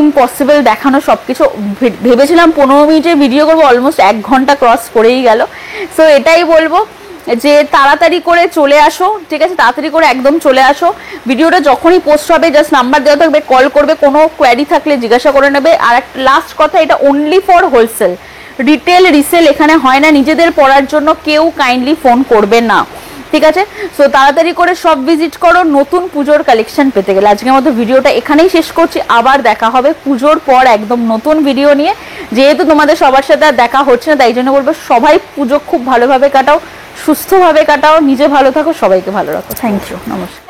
ইম্পসিবল দেখানো সবকিছু। ভেবেছিলাম 15 মিনিটের ভিডিও করবো, অলমোস্ট 1 ঘন্টা ক্রস করেই গেল। সো এটাই বলবো যে তাড়াতাড়ি করে চলে আসো, ঠিক আছে, তাড়াতাড়ি করে একদম চলে আসো। ভিডিওটা যখনই পোস্ট হবে জাস্ট নাম্বার দেওয়া থাকবে, কল করবে, কোনো কোয়ারি থাকলে জিজ্ঞাসা করে নেবে। আর একটা লাস্ট কথা, এটা only for wholesale, retail resale এখানে হয় না। নিজেদের পড়ার জন্য কেউ কাইন্ডলি ফোন করবে না, ঠিক আছে। সো তাড়াতাড়ি করে সব ভিজিট করো নতুন পুজোর কালেকশন পেতে গেলে। আজকের মতো ভিডিওটা এখানেই শেষ করছি, আবার দেখা হবে পুজোর পর একদম নতুন ভিডিও নিয়ে। যেহেতু তোমাদের সবার সাথে আর দেখা হচ্ছে না, তাই জন্য বলবো সবাই পুজো খুব ভালোভাবে কাটাও, সুস্থভাবে কাটাও, নিজে ভালো থাকো, সবাইকে ভালো রাখো। থ্যাংক ইউ, নমস্কার।